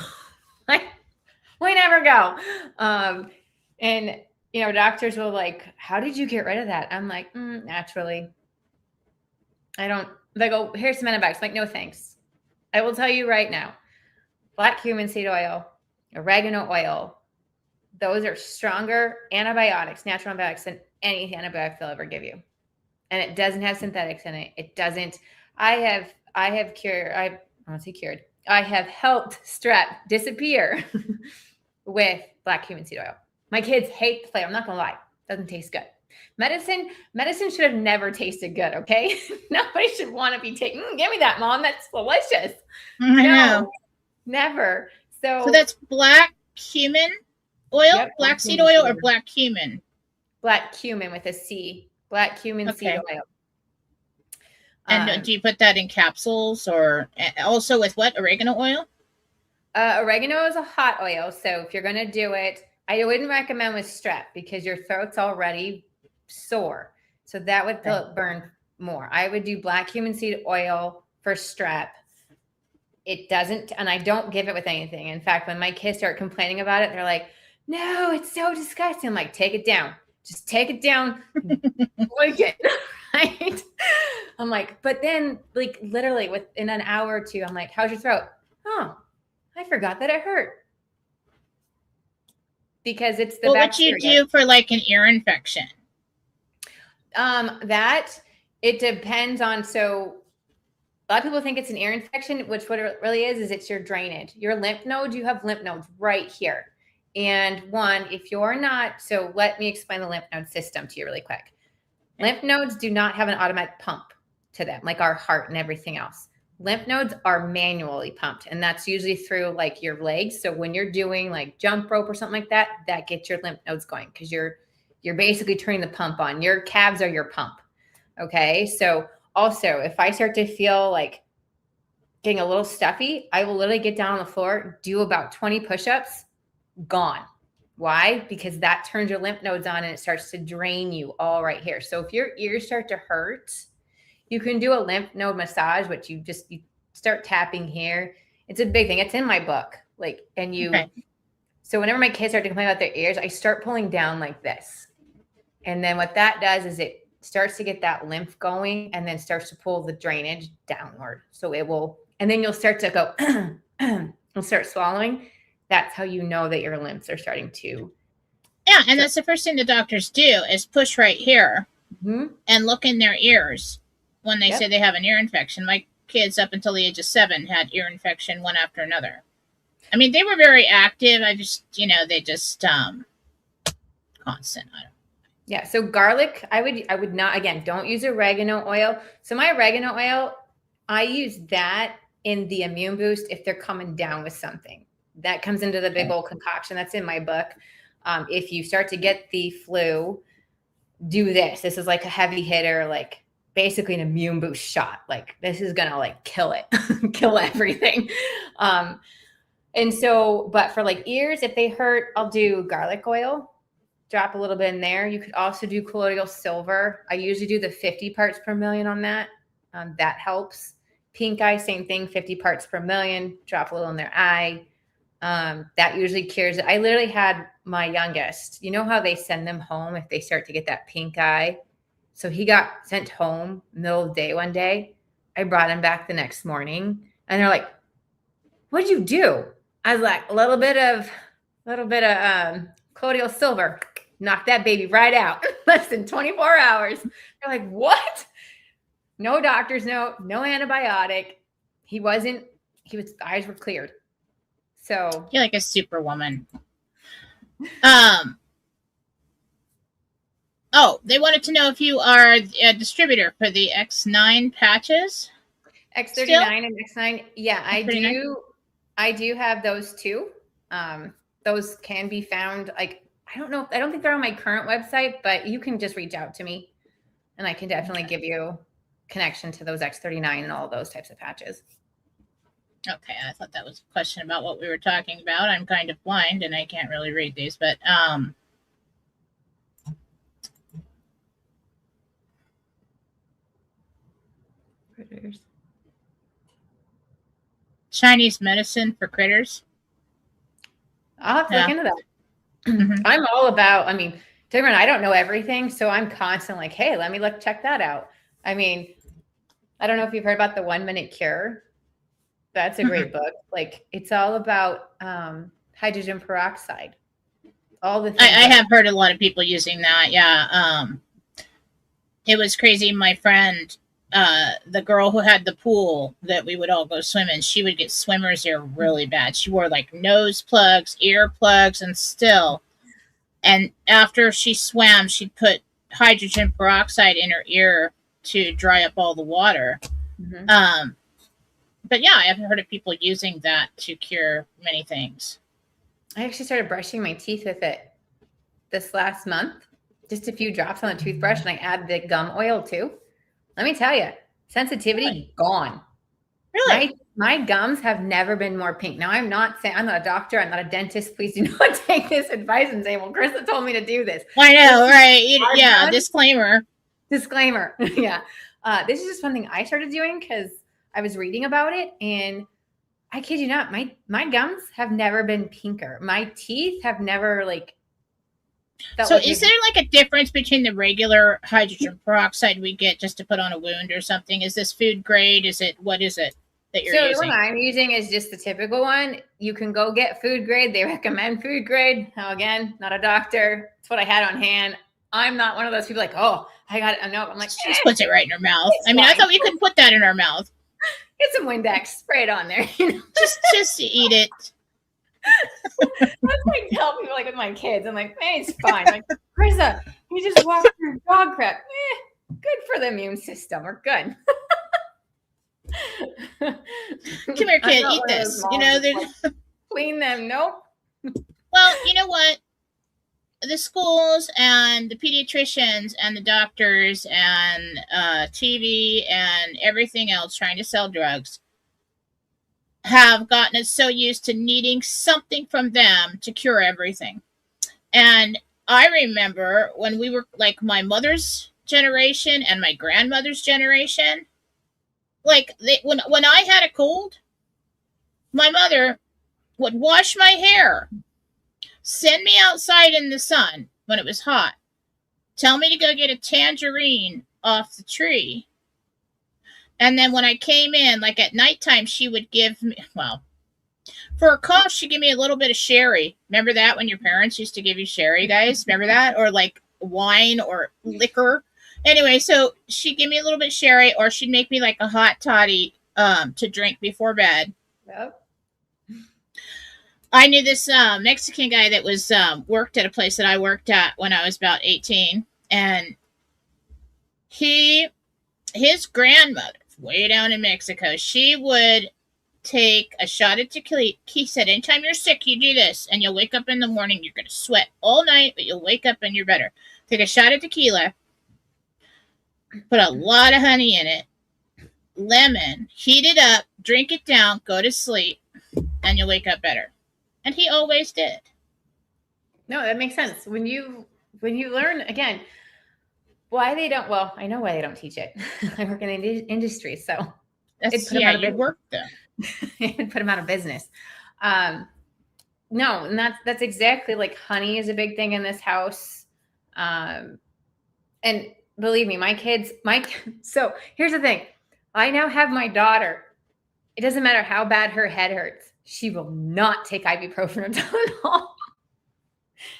Like, we never go. And, doctors will like, how did you get rid of that? I'm like, naturally. They go, here's some antibiotics. I'm like, no, thanks. I will tell you right now, black cumin seed oil, oregano oil, those are stronger antibiotics, natural antibiotics, than any antibiotic they'll ever give you. And it doesn't have synthetics in it. It doesn't. I have helped strep disappear with black cumin seed oil. My kids hate the flavor. I'm not going to lie. It doesn't taste good. Medicine should have never tasted good, okay? Nobody should want to be taking, give me that, Mom. That's delicious. No, never. So that's black cumin oil, yep, black seed oil, or black cumin? Black cumin with a C. Black cumin seed oil. And do you put that in capsules, or also with what? Oregano oil? Oregano is a hot oil. So if you're going to do it, I wouldn't recommend with strep because your throat's already sore. So that would burn more. I would do black cumin seed oil for strep. It doesn't, and I don't give it with anything. In fact, when my kids start complaining about it, they're like, no, it's so disgusting. I'm like, take it down. Just take it down, like it, right? I'm like, but then like literally within an hour or two, I'm like, how's your throat? Oh, I forgot that it hurt. Because it's the What would bacteria. you do for like an ear infection? That it depends on, so a lot of people think it's an ear infection, which what it really is it's your drainage. Your lymph nodes, you have lymph nodes right here. And one, if you're not, so let me explain the lymph node system to you really quick. Lymph nodes do not have an automatic pump to them, like our heart and everything else. Lymph nodes are manually pumped, and that's usually through like your legs. So when you're doing like jump rope or something like that, that gets your lymph nodes going because you're basically turning the pump on. Your calves are your pump. Okay. So also, if I start to feel like getting a little stuffy, I will literally get down on the floor, do about 20 push-ups, gone. Why? Because that turns your lymph nodes on and it starts to drain you all right here. So if your ears start to hurt, you can do a lymph node massage, which you start tapping here. It's a big thing. It's in my book. Like, and you, okay. So whenever my kids start to complain about their ears, I start pulling down like this. And then what that does is it starts to get that lymph going and then starts to pull the drainage downward. So it will, and then you'll start to go, you'll start swallowing. That's how you know that your lymphs are starting to. Yeah. And that's the first thing the doctors do is push right here and look in their ears when they say they have an ear infection. My kids up until the age of 7 had ear infection one after another. I mean, they were very active. I just, they just constant. I don't. Yeah. So garlic, I would not, again, don't use oregano oil. So my oregano oil, I use that in the immune boost if they're coming down with something. That comes into the big old concoction. That's in my book. If you start to get the flu, do this. This is like a heavy hitter, like basically an immune boost shot. Like this is going to like kill it, kill everything. And so, but for like ears, if they hurt, I'll do garlic oil. Drop a little bit in there. You could also do colloidal silver. I usually do the 50 parts per million on that. That helps. Pink eye, same thing, 50 parts per million. Drop a little in their eye. That usually cures it. I literally had my youngest, you know how they send them home if they start to get that pink eye? So he got sent home middle of the day one day. I brought him back the next morning and they're like, what'd you do? I was like, a little bit of colloidal silver. Knock that baby right out. Less than 24 hours. They're like, what? No doctor's note, no antibiotic. His eyes were cleared. So you're like a superwoman. Oh, they wanted to know if you are a distributor for the X9 patches. X39 still? And X9. Yeah, X39? I do have those too. Those can be found like, I don't think they're on my current website, but you can just reach out to me and I can definitely give you connection to those X39 and all those types of patches. Okay, I thought that was a question about what we were talking about. I'm kind of blind and I can't really read these, but critters. Chinese medicine for critters. I'll have to look into that. I'm all about, Timron, I don't know everything, so I'm constantly like, hey, let me check that out. I don't know if you've heard about the 1 Minute Cure. That's a great book. Like, it's all about hydrogen peroxide. All the things I have heard a lot of people using that. Yeah. It was crazy. My friend, the girl who had the pool that we would all go swim in, she would get swimmer's ear really bad. She wore like nose plugs, ear plugs, and after she swam, she'd put hydrogen peroxide in her ear to dry up all the water. But yeah, I've heard of people using that to cure many things. I actually started brushing my teeth with it this last month. Just a few drops on the toothbrush, and I add the gum oil too. Let me tell you, sensitivity gone. Really? My gums have never been more pink. Now, I'm not saying I'm not a doctor. I'm not a dentist. Please do not take this advice and say, well, Karissa told me to do this. I know, right? Yeah, disclaimer. Disclaimer. Yeah. This is just something I started doing because I was reading about it, and I kid you not, my gums have never been pinker. My teeth have never Felt So like is you. there like a difference between the regular hydrogen peroxide we get just to put on a wound or something? Is this food grade? What is it that you're So the one using? I'm using is just the typical one. You can go get food grade. They recommend food grade. Now, again, not a doctor. It's what I had on hand. I'm not one of those people like, oh, I got it. No, I'm like, She just puts it right in her mouth. it's I mean, I fine. thought we couldn't put that in our mouth. Get some Windex, spray it on there. Just eat it. That's like I tell people like with my kids. I'm like, hey, it's fine. I'm like, Karissa, you just walk through dog crap. Good for the immune system. We're good. Come here, kid, eat this. There's like, clean them. Nope. well, you know what? The schools and the pediatricians and the doctors and TV and everything else trying to sell drugs have gotten us so used to needing something from them to cure everything. And I remember when we were like my mother's generation and my grandmother's generation, when I had a cold, my mother would wash my hair, send me outside in the sun when it was hot, tell me to go get a tangerine off the tree. And then when I came in, like at nighttime, she would give me, well, for a cough, she'd give me a little bit of sherry. Remember that when your parents used to give you sherry, guys? Remember that? Or like wine or liquor. Anyway, so she'd give me a little bit of sherry, or she'd make me like a hot toddy to drink before bed. Yep. I knew this Mexican guy that was worked at a place that I worked at when I was about 18, and his grandmother, way down in Mexico, she would take a shot of tequila. He said, anytime you're sick, you do this, and you'll wake up in the morning. You're going to sweat all night, but you'll wake up and you're better. Take a shot of tequila, put a lot of honey in it, lemon, heat it up, drink it down, go to sleep, and you'll wake up better. And he always did. No, that makes sense. When you learn, again, why they don't, well, I know why they don't teach it. I work in the industry, so you work there. It put them out of business. No, and that's exactly like honey is a big thing in this house. And believe me, so here's the thing. I now have my daughter. It doesn't matter how bad her head hurts. She will not take ibuprofen or Tylenol.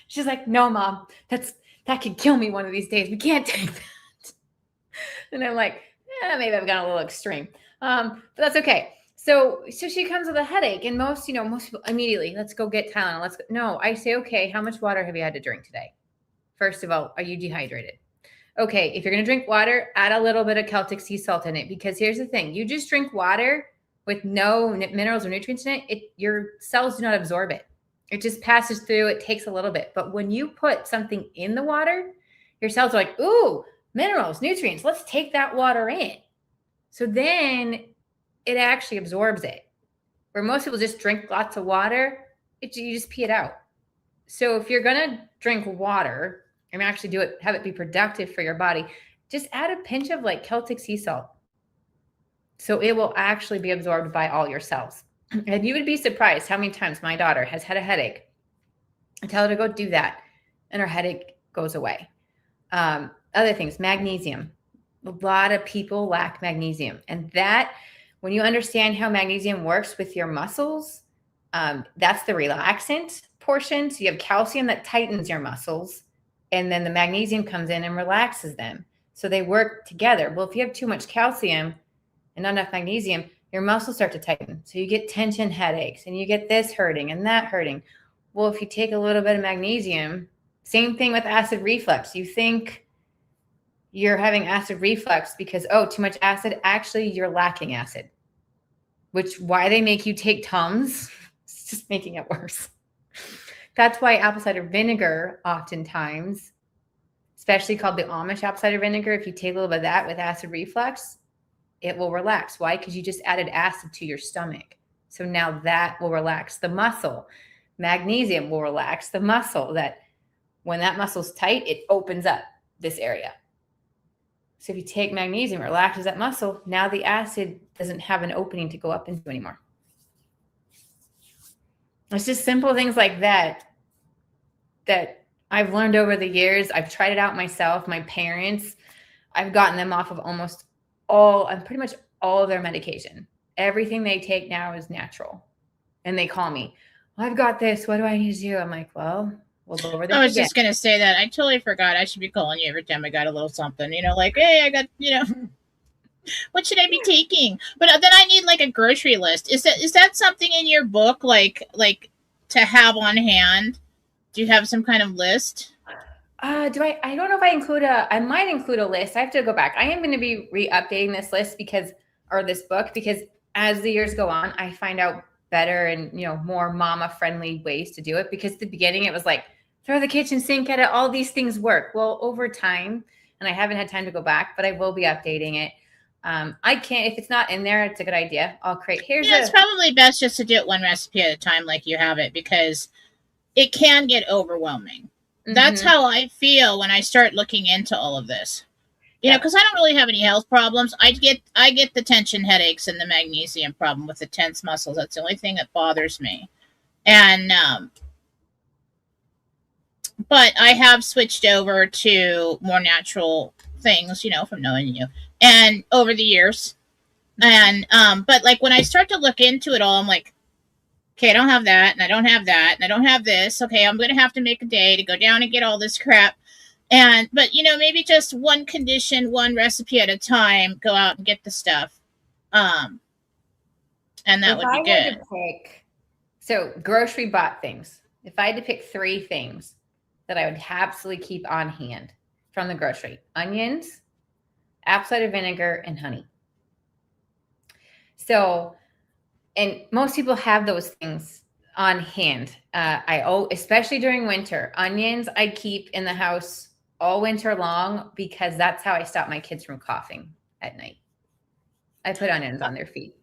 She's like, no, Mom, that could kill me one of these days. We can't take that. And I'm like, maybe I've gone a little extreme. But that's okay. So she comes with a headache, and most people immediately, let's go get Tylenol. Let's go. No, I say, okay, how much water have you had to drink today? First of all, are you dehydrated? Okay, if you're going to drink water, add a little bit of Celtic sea salt in it, because here's the thing. You just drink water with no minerals or nutrients in it, your cells do not absorb it. It just passes through. It takes a little bit. But when you put something in the water, your cells are like, ooh, minerals, nutrients. Let's take that water in. So then it actually absorbs it. Where most people just drink lots of water, you just pee it out. So if you're going to drink water and actually have it be productive for your body, just add a pinch of like Celtic sea salt. So it will actually be absorbed by all your cells. And you would be surprised how many times my daughter has had a headache. I tell her to go do that, and her headache goes away. Other things, magnesium. A lot of people lack magnesium. And that, when you understand how magnesium works with your muscles, that's the relaxant portion. So you have calcium that tightens your muscles, and then the magnesium comes in and relaxes them. So they work together. Well, if you have too much calcium and not enough magnesium, your muscles start to tighten. So you get tension headaches, and you get this hurting and that hurting. Well, if you take a little bit of magnesium, same thing with acid reflux. You think you're having acid reflux because, too much acid. Actually, you're lacking acid, why they make you take Tums. It's just making it worse. That's why apple cider vinegar oftentimes, especially called the Amish apple cider vinegar, if you take a little bit of that with acid reflux, it will relax. Why? Because you just added acid to your stomach. So now that will relax the muscle. Magnesium will relax the muscle. That when that muscle's tight, it opens up this area. So if you take magnesium, it relaxes that muscle. Now the acid doesn't have an opening to go up into anymore. It's just simple things like that I've learned over the years. I've tried it out myself. My parents, I've gotten them off of almost pretty much all of their medication. Everything they take now is natural. And they call me, well, I've got this. What do I need to do? I'm like, well, we'll go over this I was again. just gonna say that. I totally forgot. I should be calling you every time I got a little something. Like, hey, I got, what should I be taking? But then I need like a grocery list. Is that something in your book, like to have on hand? Do you have some kind of list? I don't know if I might include a list. I have to go back. I am going to be re-updating this list or this book, because as the years go on, I find out better and, more mama friendly ways to do it. Because at the beginning it was like, throw the kitchen sink at it. All these things work. Well, over time, and I haven't had time to go back, but I will be updating it. I can't, if it's not in there, it's a good idea. I'll create, It's probably best just to do it one recipe at a time like you have it, because it can get overwhelming. That's how I feel when I start looking into all of this. Because I don't really have any health problems. I get the tension headaches and the magnesium problem with the tense muscles. That's the only thing that bothers me. And but I have switched over to more natural things, from knowing you and over the years. And but like when I start to look into it all, I'm like, okay, I don't have that, and I don't have that, and I don't have this. Okay, I'm going to have to make a day to go down and get all this crap. But maybe just one condition, one recipe at a time, go out and get the stuff. And that would be good. So grocery bought things. If I had to pick 3 things that I would absolutely keep on hand from the grocery: onions, apple cider vinegar, and honey. So, and most people have those things on hand. Especially during winter, onions I keep in the house all winter long, because that's how I stop my kids from coughing at night. I put onions on their feet.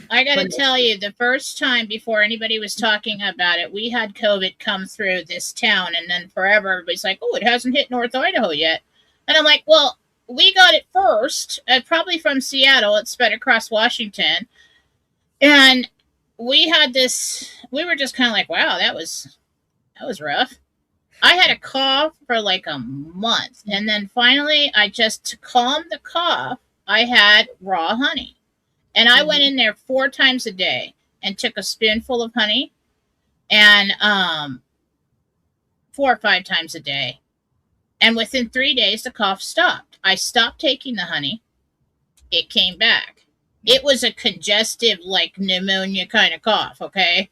I got to tell you, the first time before anybody was talking about it, we had COVID come through this town, and then forever everybody's like, oh, it hasn't hit North Idaho yet. And I'm like, well, we got it first, probably from Seattle. It spread across Washington. And we were just kind of like, wow, that was rough. I had a cough for like a month. And then finally, to calm the cough, I had raw honey. And I went in there 4 times a day and took a spoonful of honey, and 4 or 5 times a day. And within 3 days, the cough stopped. I stopped taking the honey. It came back. It was a congestive, like pneumonia kind of cough, okay?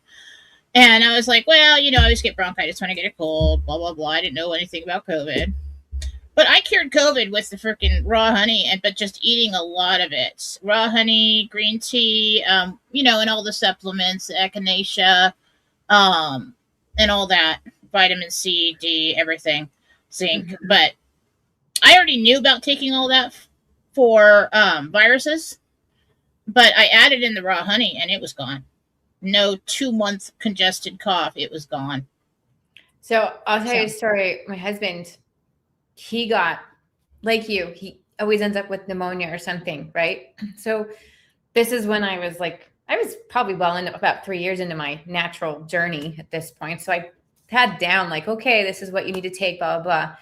And I was like, well, I always get bronchitis when I get a cold, blah, blah, blah. I didn't know anything about COVID. But I cured COVID with the freaking raw honey, but just eating a lot of it. Raw honey, green tea, and all the supplements, echinacea, and all that. Vitamin C, D, everything, zinc. But I already knew about taking all that for viruses. But I added in the raw honey, and it was gone. No 2-month congested cough. It was gone. So I'll tell you a story. My husband, he got, like you, he always ends up with pneumonia or something, right? So this is when I was probably about 3 years into my natural journey at this point. So I had down like, okay, this is what you need to take, blah, blah, blah.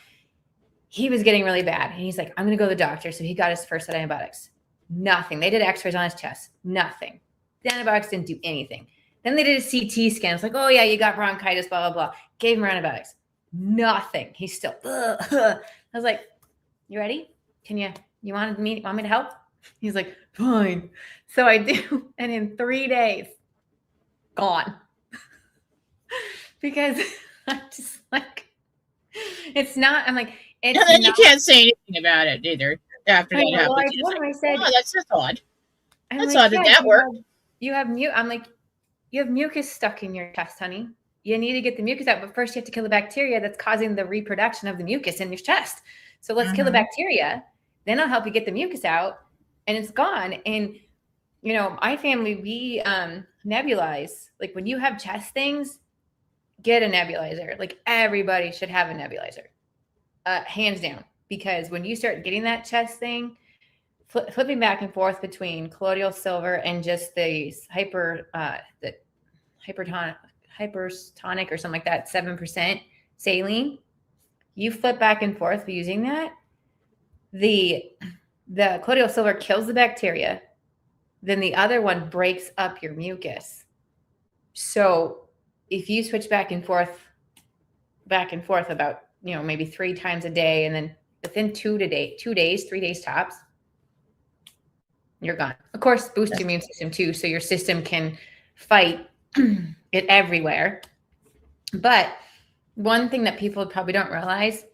He was getting really bad. And he's like, I'm going to go to the doctor. So he got his first set of antibiotics. Nothing. They did x-rays on his chest. Nothing. The antibiotics didn't do anything. Then they did a CT scan. It's like, oh yeah, you got bronchitis, blah, blah, blah. Gave him antibiotics. Nothing. He's still, I was like, you ready? You want me to help? He's like, fine. So I do. And in 3 days, gone. Because I'm just like, it's not, I'm like, it's and then you can't say anything about it either after that happens. I told him, I said, oh, that's just odd. That's odd. Did that work? I'm like, you have mucus stuck in your chest, honey. You need to get the mucus out, but first you have to kill the bacteria that's causing the reproduction of the mucus in your chest. So let's kill the bacteria. Then I'll help you get the mucus out, and it's gone. And, my family, we nebulize. Like when you have chest things, get a nebulizer. Like everybody should have a nebulizer, hands down. Because when you start getting that chest thing, flipping back and forth between colloidal silver and just the hypertonic or something like that, 7% saline, You flip back and forth using that. The colloidal silver kills the bacteria. Then the other one breaks up your mucus. So if you switch back and forth about, maybe 3 times a day, and then within 2 days, 3 days tops, you're gone. Of course, boost your immune system too, so your system can fight it everywhere. But one thing that people probably don't realize,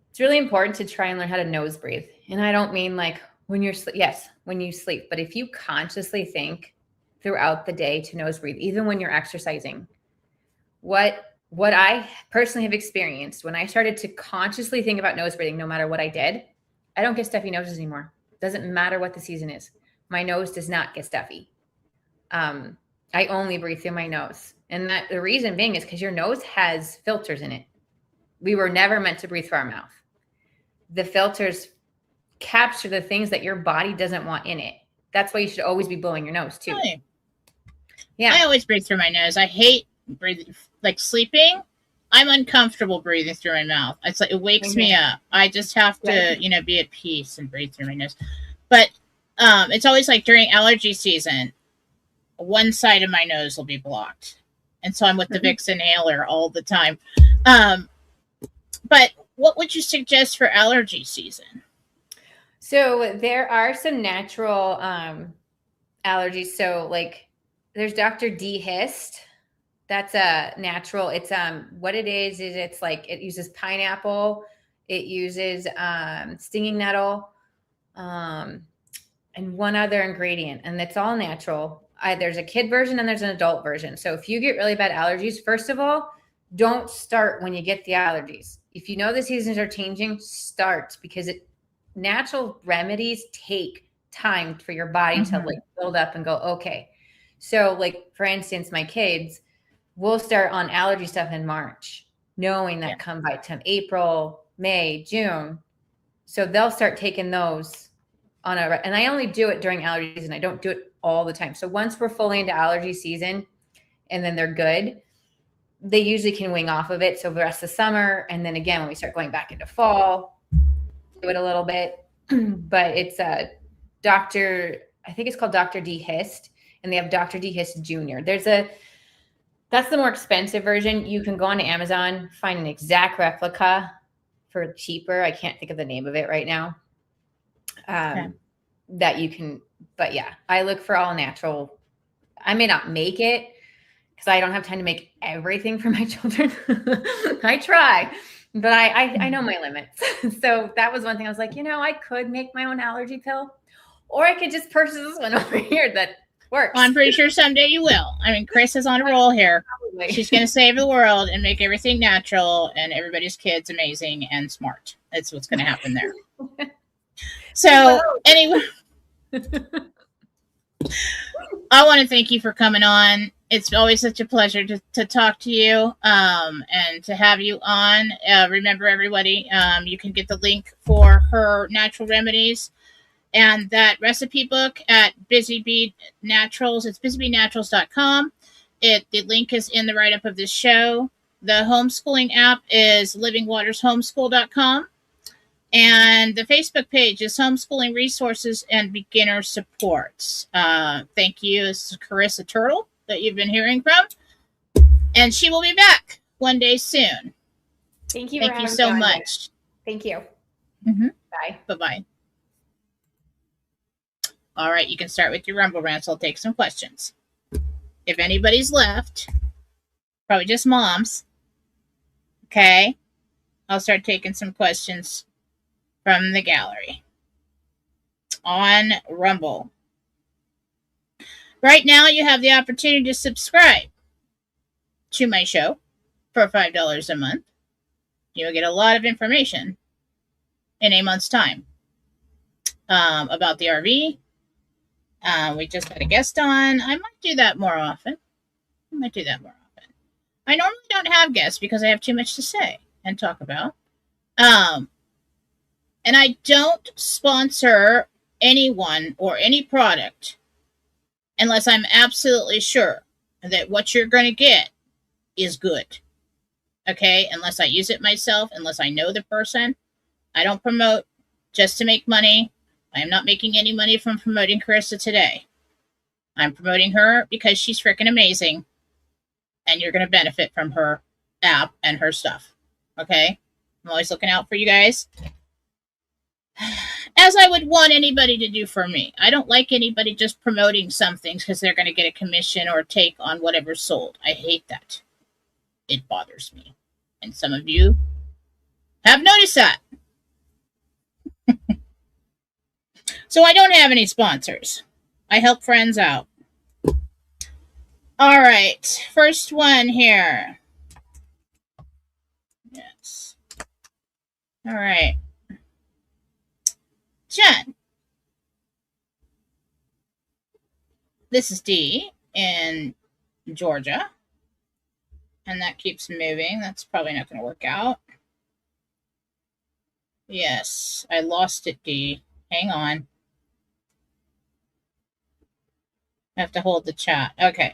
it's really important to try and learn how to nose breathe. And I don't mean like when you're when you sleep, but if you consciously think throughout the day to nose breathe, even when you're exercising, what I personally have experienced when I started to consciously think about nose breathing, no matter what I did, I don't get stuffy noses anymore. Doesn't matter what the season is. My nose does not get stuffy. I only breathe through my nose. And that the reason being is because your nose has filters in it. We were never meant to breathe through our mouth. The filters capture the things that your body doesn't want in it. That's why you should always be blowing your nose too. Right. Yeah. I always breathe through my nose. I hate breathing, like sleeping. I'm uncomfortable breathing through my mouth. It's like it wakes me up. I just have to, be at peace and breathe through my nose. But it's always like during allergy season, one side of my nose will be blocked. And so I'm with the Vicks inhaler all the time. But what would you suggest for allergy season? So there are some natural allergies. So like there's Dr. D-Hist. That's a natural. It's what it is it's like it uses pineapple, it uses stinging nettle, and one other ingredient, and it's all natural. There's a kid version and there's an adult version. So if you get really bad allergies, first of all, don't start when you get the allergies. If you know the seasons are changing, start, because natural remedies take time for your body to like build up and go, okay. So like, for instance, my kids will start on allergy stuff in March, knowing that come by April, May, June. So they'll start taking those and I only do it during allergy season. I don't do it all the time. So once we're fully into allergy season and then they're good, they usually can wing off of it. So the rest of the summer. And then again, when we start going back into fall, do it a little bit, but it's I think it's called Dr. D-Hist, and they have Dr. D-Hist Jr. That's the more expensive version. You can go on Amazon, find an exact replica for cheaper. I can't think of the name of it right now. That you can, but yeah, I look for all natural. I may not make it because I don't have time to make everything for my children. I try, but I know my limits. So that was one thing I was like, I could make my own allergy pill, or I could just purchase this one over here that works. Well, I'm pretty sure someday you will. I mean, Chris is on a roll here. Probably. She's going to save the world and make everything natural and everybody's kids amazing and smart. That's what's going to happen there. So anyway, I want to thank you for coming on. It's always such a pleasure to talk to you and to have you on. Remember, everybody, you can get the link for her natural remedies and that recipe book at Busy Bee Naturals. It's busybeenaturals.com. The link is in the write-up of this show. The homeschooling app is livingwatershomeschool.com. And the Facebook page is Homeschooling Resources and Beginner Supports. Thank you. This is Karissa Turtle that you've been hearing from. And she will be back one day soon. Thank you. Thank you so much. Thank you. Bye. Bye-bye. All right, you can start with your Rumble Rants. I'll take some questions. If anybody's left, probably just moms. Okay. I'll start taking some questions from the gallery on Rumble. Right now, you have the opportunity to subscribe to my show for $5 a month. You'll get a lot of information in a month's time about the RV. We just had a guest on. I might do that more often. I normally don't have guests because I have too much to say and talk about. And I don't sponsor anyone or any product unless I'm absolutely sure that what you're going to get is good. Okay, unless I use it myself, unless I know the person. I don't promote just to make money. I am not making any money from promoting Karissa today. I'm promoting her because she's freaking amazing, and you're going to benefit from her app and her stuff. Okay? I'm always looking out for you guys, as I would want anybody to do for me. I don't like anybody just promoting some things because they're going to get a commission or a take on whatever's sold. I hate that. It bothers me. And some of you have noticed that. So I don't have any sponsors. I help friends out. All right. First one here. Yes. All right. Jen. This is D in Georgia. And that keeps moving. That's probably not going to work out. Yes, I lost it, D. Hang on. I have to hold the chat. Okay.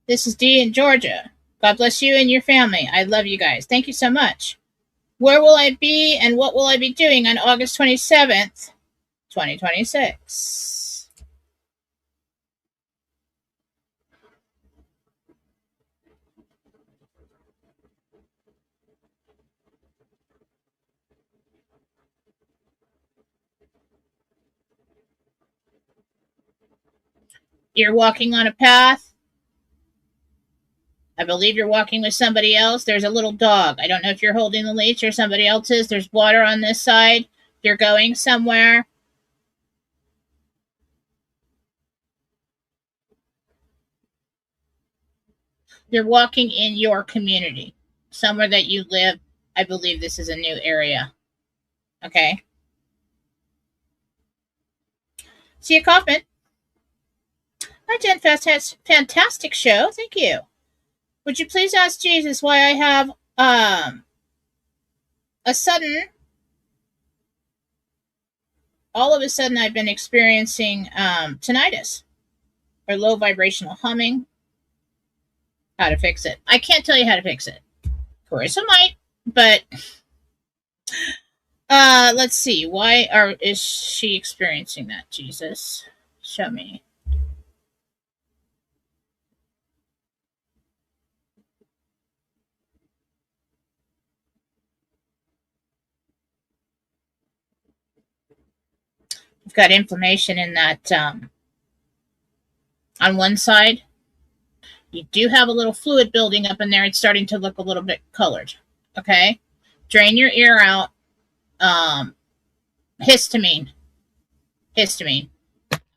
This is D in Georgia. God bless you and your family. I love you guys. Thank you so much. Where will I be and what will I be doing on August 27th, 2026? You're walking on a path. I believe you're walking with somebody else. There's a little dog. I don't know if you're holding the leash or somebody else is. There's water on this side. You're going somewhere. You're walking in your community, somewhere that you live. I believe this is a new area. Okay. See you, Kaufman. Hi, Jen Fest has fantastic show. Thank you. Would you please ask Jesus why I have a sudden, all of a sudden I've been experiencing tinnitus or low vibrational humming. How to fix it? I can't tell you how to fix it. Karissa might, but let's see. Why is she experiencing that? Jesus, show me. You've got inflammation in that on one side. You do have a little fluid building up in there. It's starting to look a little bit colored. Okay. Drain your ear out. Histamine.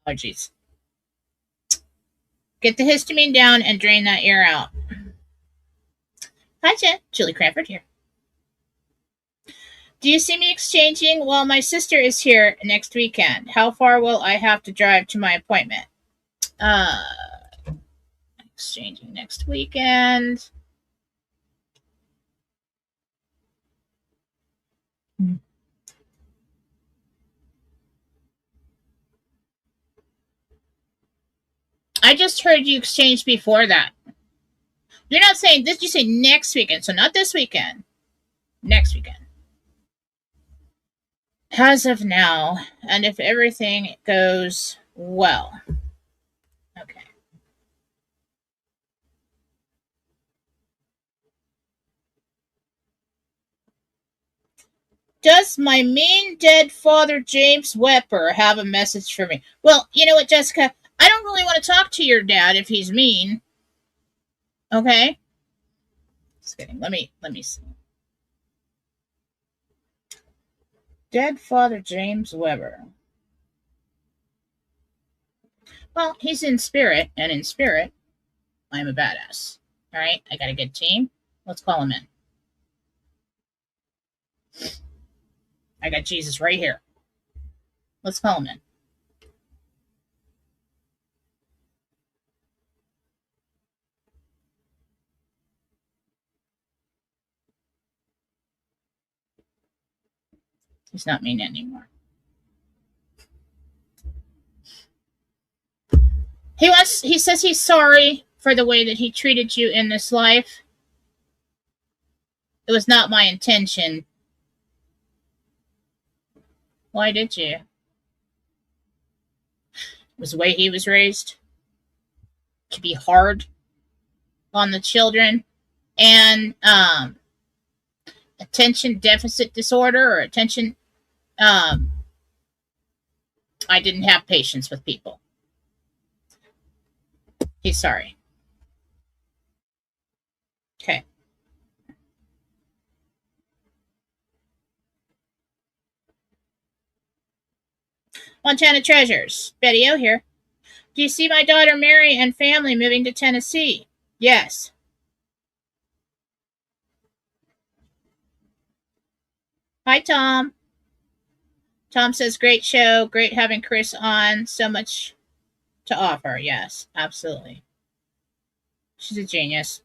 Allergies. Get the histamine down and drain that ear out. Hi, Jen. Julie Cranford here. Do you see me exchanging? Well, my sister is here next weekend. How far will I have to drive to my appointment? Exchanging next weekend. I just heard you exchange before that. You're not saying this, you say next weekend, so not this weekend. Next weekend. As of now, and if everything goes well. Okay. Does my mean dead father, James Wepper, have a message for me? Well, you know what, Jessica? I don't really want to talk to your dad if he's mean. Okay? Just kidding. Let me see. Dead father, James Webber. Well, he's in spirit, and in spirit, I'm a badass. All right? I got a good team. Let's call him in. I got Jesus right here. Let's call him in. He's not mean anymore. He says he's sorry for the way that he treated you in this life. It was not my intention. Why did you? It was the way he was raised. To be hard on the children. And attention deficit disorder or attention. I didn't have patience with people. He's sorry. Okay. Montana Treasures. Betty O here. Do you see my daughter Mary and family moving to Tennessee? Yes. Hi, Tom. Tom says, great show. Great having Chris on. So much to offer. Yes, absolutely. She's a genius.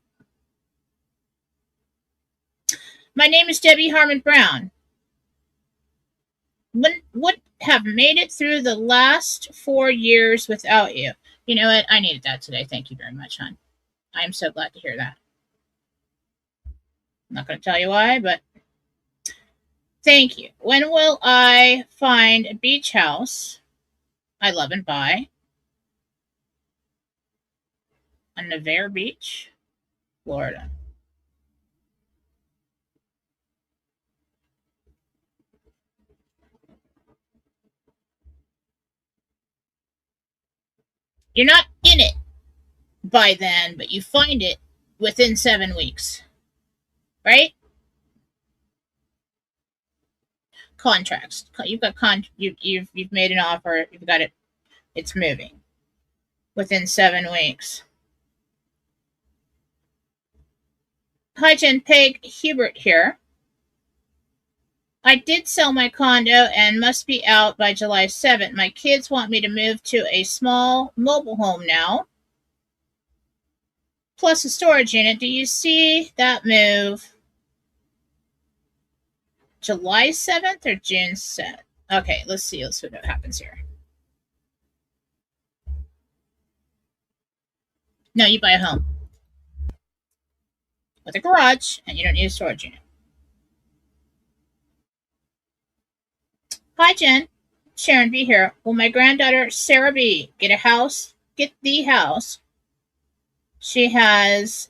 My name is Debbie Harmon Brown. Would have made it through the last 4 years without you. You know what? I needed that today. Thank you very much, hon. I am so glad to hear that. I'm not going to tell you why, but thank you. When will I find a beach house I love and buy on Navarre Beach, Florida? You're not in it by then, but you find it within 7 weeks, right? Contracts. You've got you've made an offer. You've got it. It's moving within 7 weeks. Hi, Jen Peg Hubert here. I did sell my condo and must be out by July 7th. My kids want me to move to a small mobile home now, plus a storage unit. Do you see that move July 7th or June 7th? Okay, let's see. Let's see what happens here. No, you buy a home with a garage and you don't need a storage unit. Hi, Jen. Sharon B. here. Will my granddaughter, Sarah B., get the house she has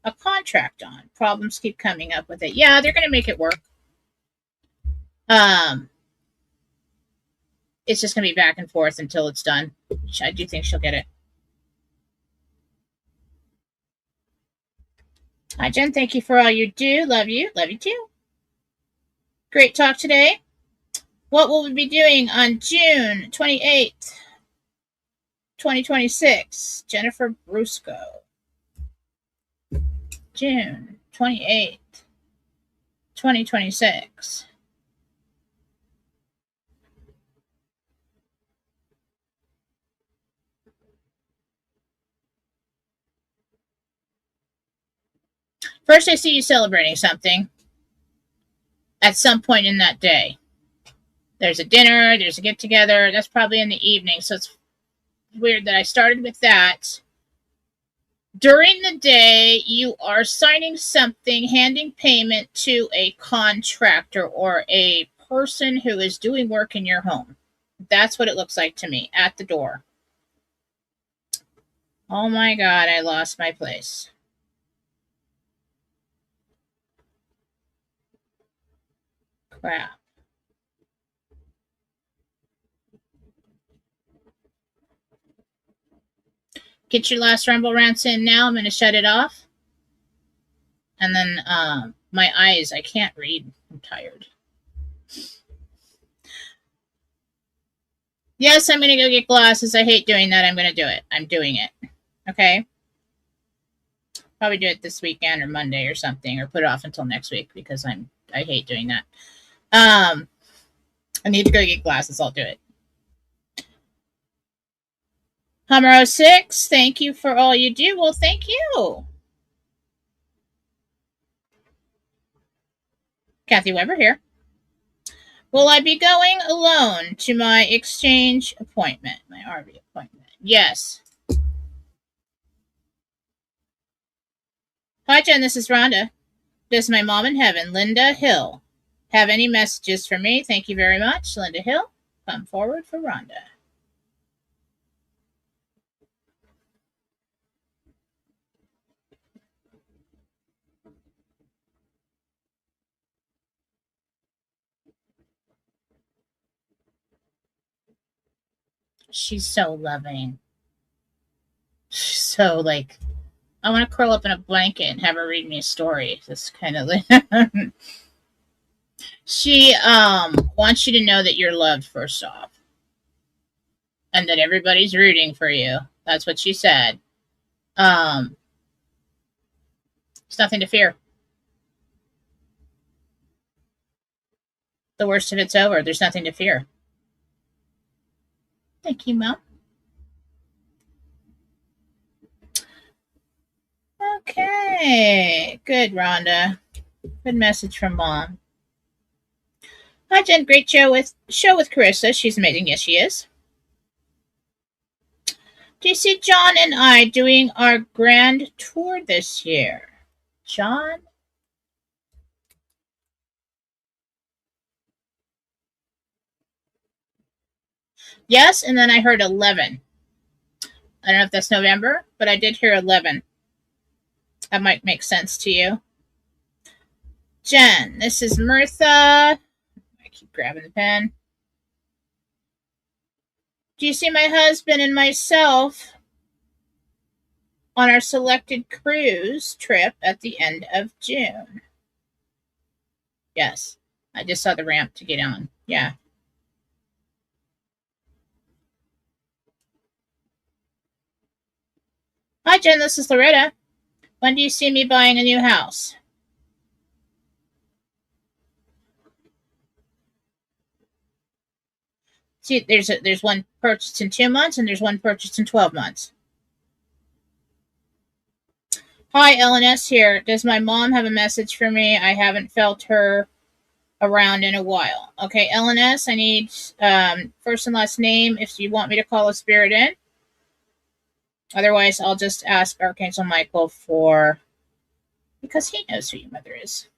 a contract on? Problems keep coming up with it. Yeah, they're going to make it work. It's just going to be back and forth until it's done. I do think she'll get it. Hi, Jen. Thank you for all you do. Love you. Love you too. Great talk today. What will we be doing on June 28th, 2026? Jennifer Brusco. June 28th, 2026. First, I see you celebrating something at some point in that day. There's a dinner, there's a get together. That's probably in the evening. So it's weird that I started with that. During the day, you are signing something, handing payment to a contractor or a person who is doing work in your home. That's what it looks like to me at the door. Oh my God, I lost my place. Crap. Get your last Rumble Rants in now. I'm going to shut it off. And then my eyes, I can't read. I'm tired. Yes, I'm going to go get glasses. I hate doing that. I'm going to do it. I'm doing it. Okay? Probably do it this weekend or Monday or something, or put it off until next week because I hate doing that. I need to go get glasses. I'll do it. Hummer 06, thank you for all you do. Well, thank you. Kathy Weber here. Will I be going alone to my exchange appointment, my RV appointment? Yes. Hi, Jen. This is Rhonda. Does my mom in heaven, Linda Hill, have any messages for me? Thank you very much, Linda Hill. Come forward for Rhonda. She's so loving. She's so like, I want to curl up in a blanket and have her read me a story. This kind of like she wants you to know that you're loved first off. And that everybody's rooting for you. That's what she said. There's nothing to fear. The worst of it's over. There's nothing to fear. Thank you, Mom. Okay. Good, Rhonda. Good message from Mom. Hi, Jen. Great show with Karissa. She's amazing. Yes, she is. Do you see John and I doing our grand tour this year? John? Yes, and then I heard 11. I don't know if that's November, but I did hear 11. That might make sense to you. Jen, this is Mirtha. I keep grabbing the pen. Do you see my husband and myself on our selected cruise trip at the end of June? Yes, I just saw the ramp to get on. Yeah. Hi, Jen, this is Loretta. When do you see me buying a new house? See, there's one purchased in 2 months and there's one purchased in 12 months. Hi, LNS here. Does my mom have a message for me? I haven't felt her around in a while. Okay, LNS, I need first and last name if you want me to call a spirit in. Otherwise, I'll just ask Archangel Michael for, because he knows who your mother is.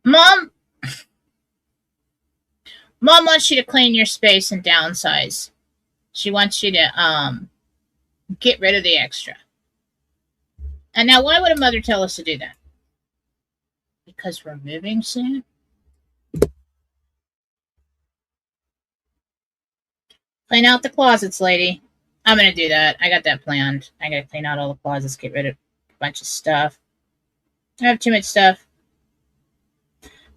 Mom wants you to clean your space and downsize. She wants you to get rid of the extra. And now, why would a mother tell us to do that? Because we're moving soon. Clean out the closets, lady. I'm going to do that. I got that planned. I got to clean out all the closets, get rid of a bunch of stuff. I have too much stuff.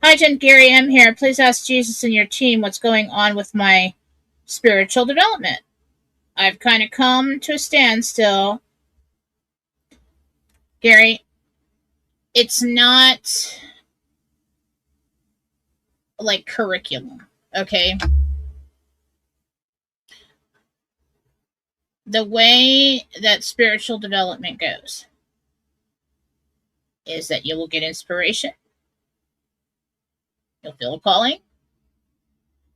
Hi, Jen. Gary M. here. Please ask Jesus and your team what's going on with my spiritual development. I've kind of come to a standstill. Gary, it's not like curriculum, okay? The way that spiritual development goes is that you will get inspiration. You'll feel a calling.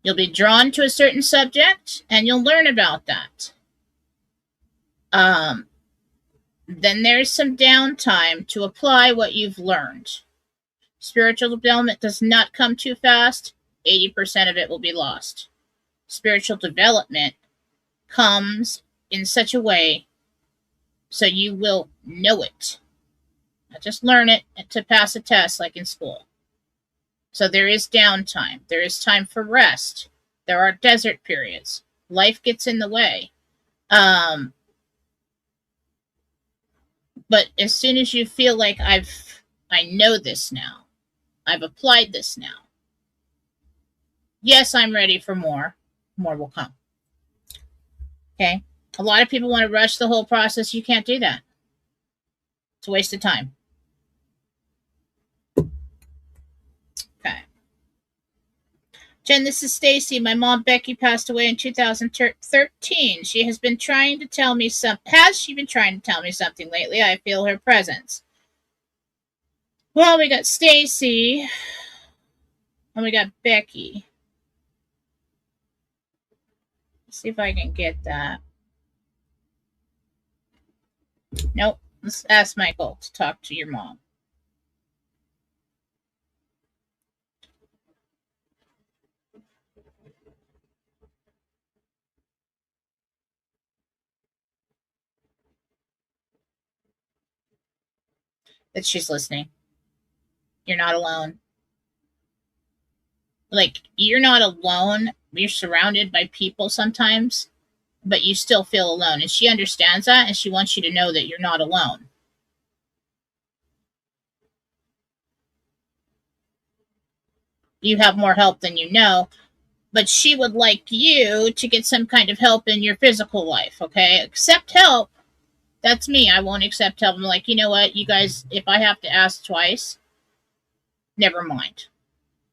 You'll be drawn to a certain subject, and you'll learn about that. Then there's some downtime to apply what you've learned. Spiritual development does not come too fast. 80% of it will be lost. Spiritual development comes in such a way so you will know it. Not just learn it to pass a test like in school. So there is downtime. There is time for rest. There are desert periods. Life gets in the way. But as soon as you feel like I know this now, I've applied this now, yes, I'm ready for more. More will come. Okay? A lot of people want to rush the whole process. You can't do that. It's a waste of time. Okay. Jen, this is Stacy. My mom Becky passed away in 2013. She has been trying to tell me something. Has she been trying to tell me something lately? I feel her presence. Well, we got Stacy and we got Becky. Let's see if I can get that. Nope. Let's ask Michael to talk to your mom. That she's listening. You're not alone. Like, you're not alone. You're surrounded by people sometimes, but you still feel alone. And she understands that, and she wants you to know that you're not alone. You have more help than you know, but she would like you to get some kind of help in your physical life, okay? Accept help. That's me. I won't accept help. I'm like, you know what, you guys, if I have to ask twice, never mind.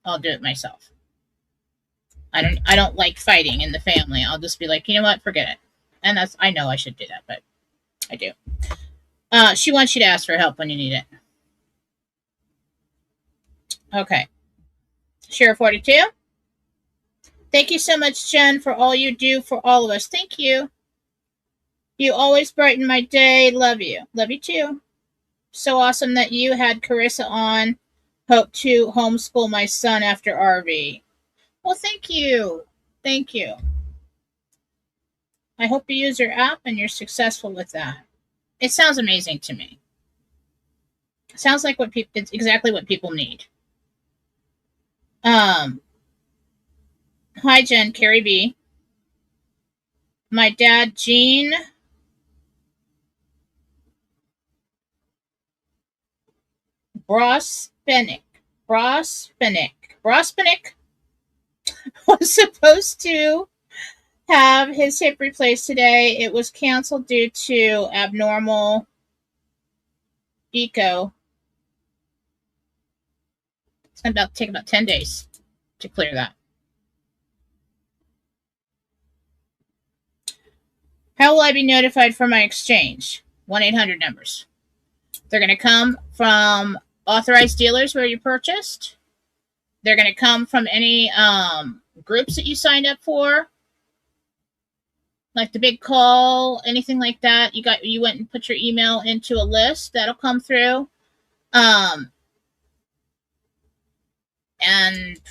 I'll do it myself. I don't like fighting in the family. I'll just be like, you know what, forget it. And I know I should do that, but I do. She wants you to ask for help when you need it. Okay. Sheriff 42. Thank you so much, Jen, for all you do for all of us. Thank you. You always brighten my day. Love you. Love you too. So awesome that you had Karissa on. Hope to homeschool my son after RV. Well, thank you. Thank you. I hope you use your app and you're successful with that. It sounds amazing to me. It sounds like it's exactly what people need. Hi, Jen, Carrie B. My dad, Gene. Brospenick was supposed to have his hip replaced today. It was canceled due to abnormal echo. It's going to take about 10 days to clear that. How will I be notified for my exchange? 1-800 numbers. They're going to come from authorized dealers where you purchased. They're going to come from any groups that you signed up for, like the big call, anything like that. You went and put your email into a list. That'll come through. And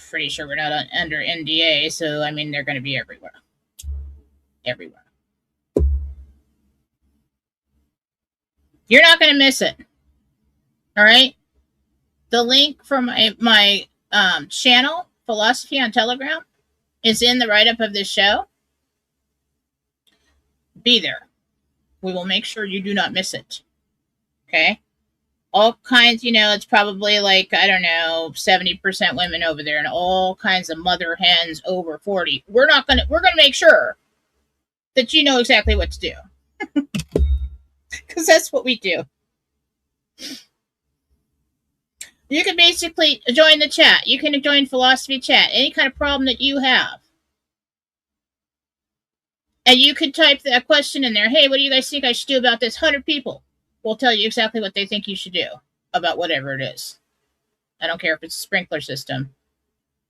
pretty sure we're not under NDA, so I mean they're going to be everywhere. Everywhere. You're not going to miss it. All right. The link for my channel, Fallawsophy on Telegram, is in the write-up of this show. Be there. We will make sure you do not miss it. Okay? All kinds, it's probably like, I don't know, 70% women over there and all kinds of mother hens over 40. We're going to make sure that you know exactly what to do. Because that's what we do. You can basically join the chat. You can join Fallawsophy chat. Any kind of problem that you have. And you could type that question in there. Hey, what do you guys think I should do about this? 100 people will tell you exactly what they think you should do about whatever it is. I don't care if it's a sprinkler system.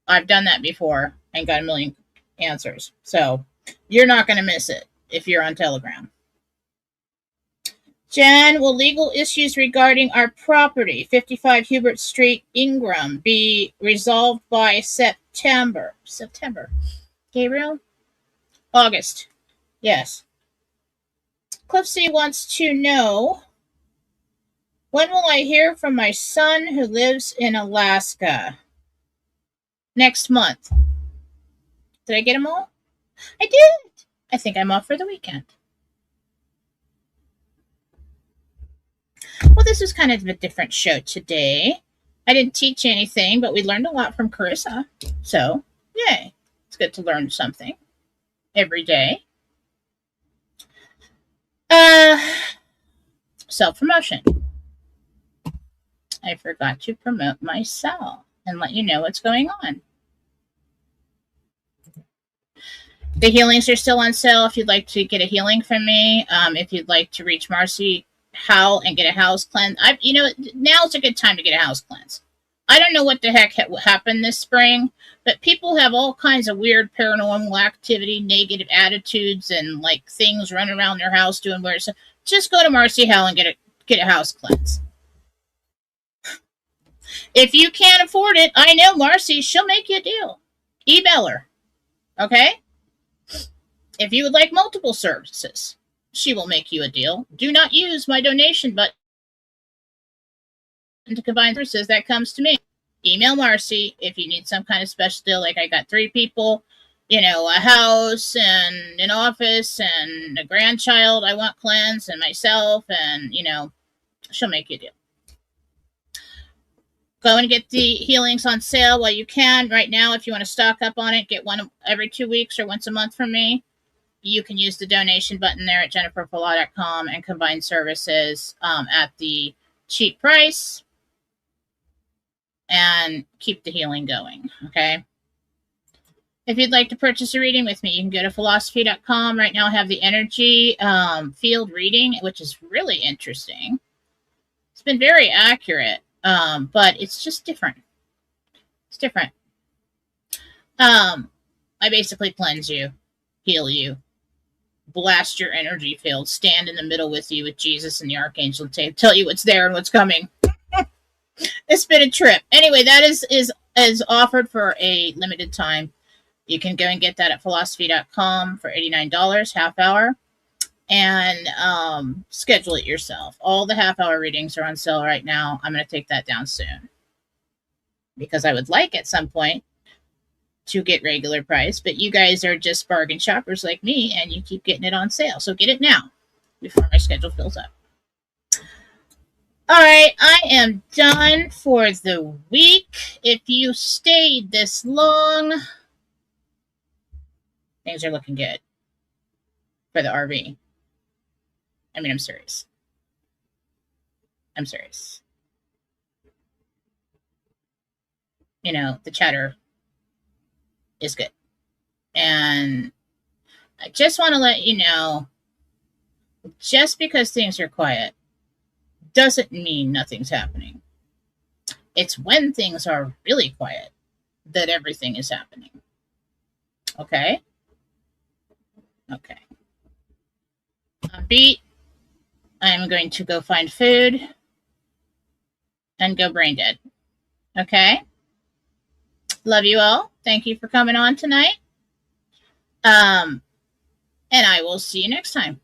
I've done that before and got a million answers. So you're not going to miss it if you're on Telegram. Jen, will legal issues regarding our property, 55 Hubert Street, Ingram, be resolved by September? Gabriel? August. Yes. Cliff C wants to know, when will I hear from my son who lives in Alaska? Next month. Did I get them all? I did. I think I'm off for the weekend. Well, this was kind of a different show today. I didn't teach anything, but we learned a lot from Karissa. So, yay. It's good to learn something every day. Self-promotion. I forgot to promote myself and let you know what's going on. The healings are still on sale if you'd like to get a healing from me. If you'd like to reach Marcy Howell and get a house cleanse, now's a good time to get a house cleanse. I don't know what the heck happened this spring, but people have all kinds of weird paranormal activity, negative attitudes, and like things running around their house doing weird stuff. Just go to Marcy Howell and get a house cleanse. If you can't afford it, I know Marcy, she'll make you a deal. Email her. Okay? If you would like multiple services, she will make you a deal. Do not use my donation button to combine services. That comes to me. Email Marcy if you need some kind of special deal. Like I got 3 people, a house and an office and a grandchild I want cleansed and myself, and, she'll make you a deal. Go and get the healings on sale while you can. Right now, if you want to stock up on it, get one every 2 weeks or once a month from me. You can use the donation button there at jenniferfallaw.com and combine services at the cheap price and keep the healing going, okay? If you'd like to purchase a reading with me, you can go to Fallawsophy.com. Right now I have the energy field reading, which is really interesting. It's been very accurate, but it's just different. It's different. I basically cleanse you, heal you, blast your energy field, stand in the middle with you with Jesus and the archangel, tell you what's there and what's coming. It's been a trip. Anyway, that is offered for a limited time. You can go and get that at Fallawsophy.com for $89, half hour, and schedule it yourself. All the half hour readings are on sale right now. I'm going to take that down soon because I would like at some point to get regular price, but you guys are just bargain shoppers like me, and you keep getting it on sale. So get it now before my schedule fills up. All right, I am done for the week. If you stayed this long, things are looking good for the RV. I mean, I'm serious. I'm serious. The chatter is good. And I just want to let you know, just because things are quiet doesn't mean nothing's happening. It's when things are really quiet that everything is happening. Okay? Okay. I'm beat. I'm going to go find food and go brain dead. Okay? Love you all. Thank you for coming on tonight. And I will see you next time.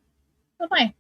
Bye-bye.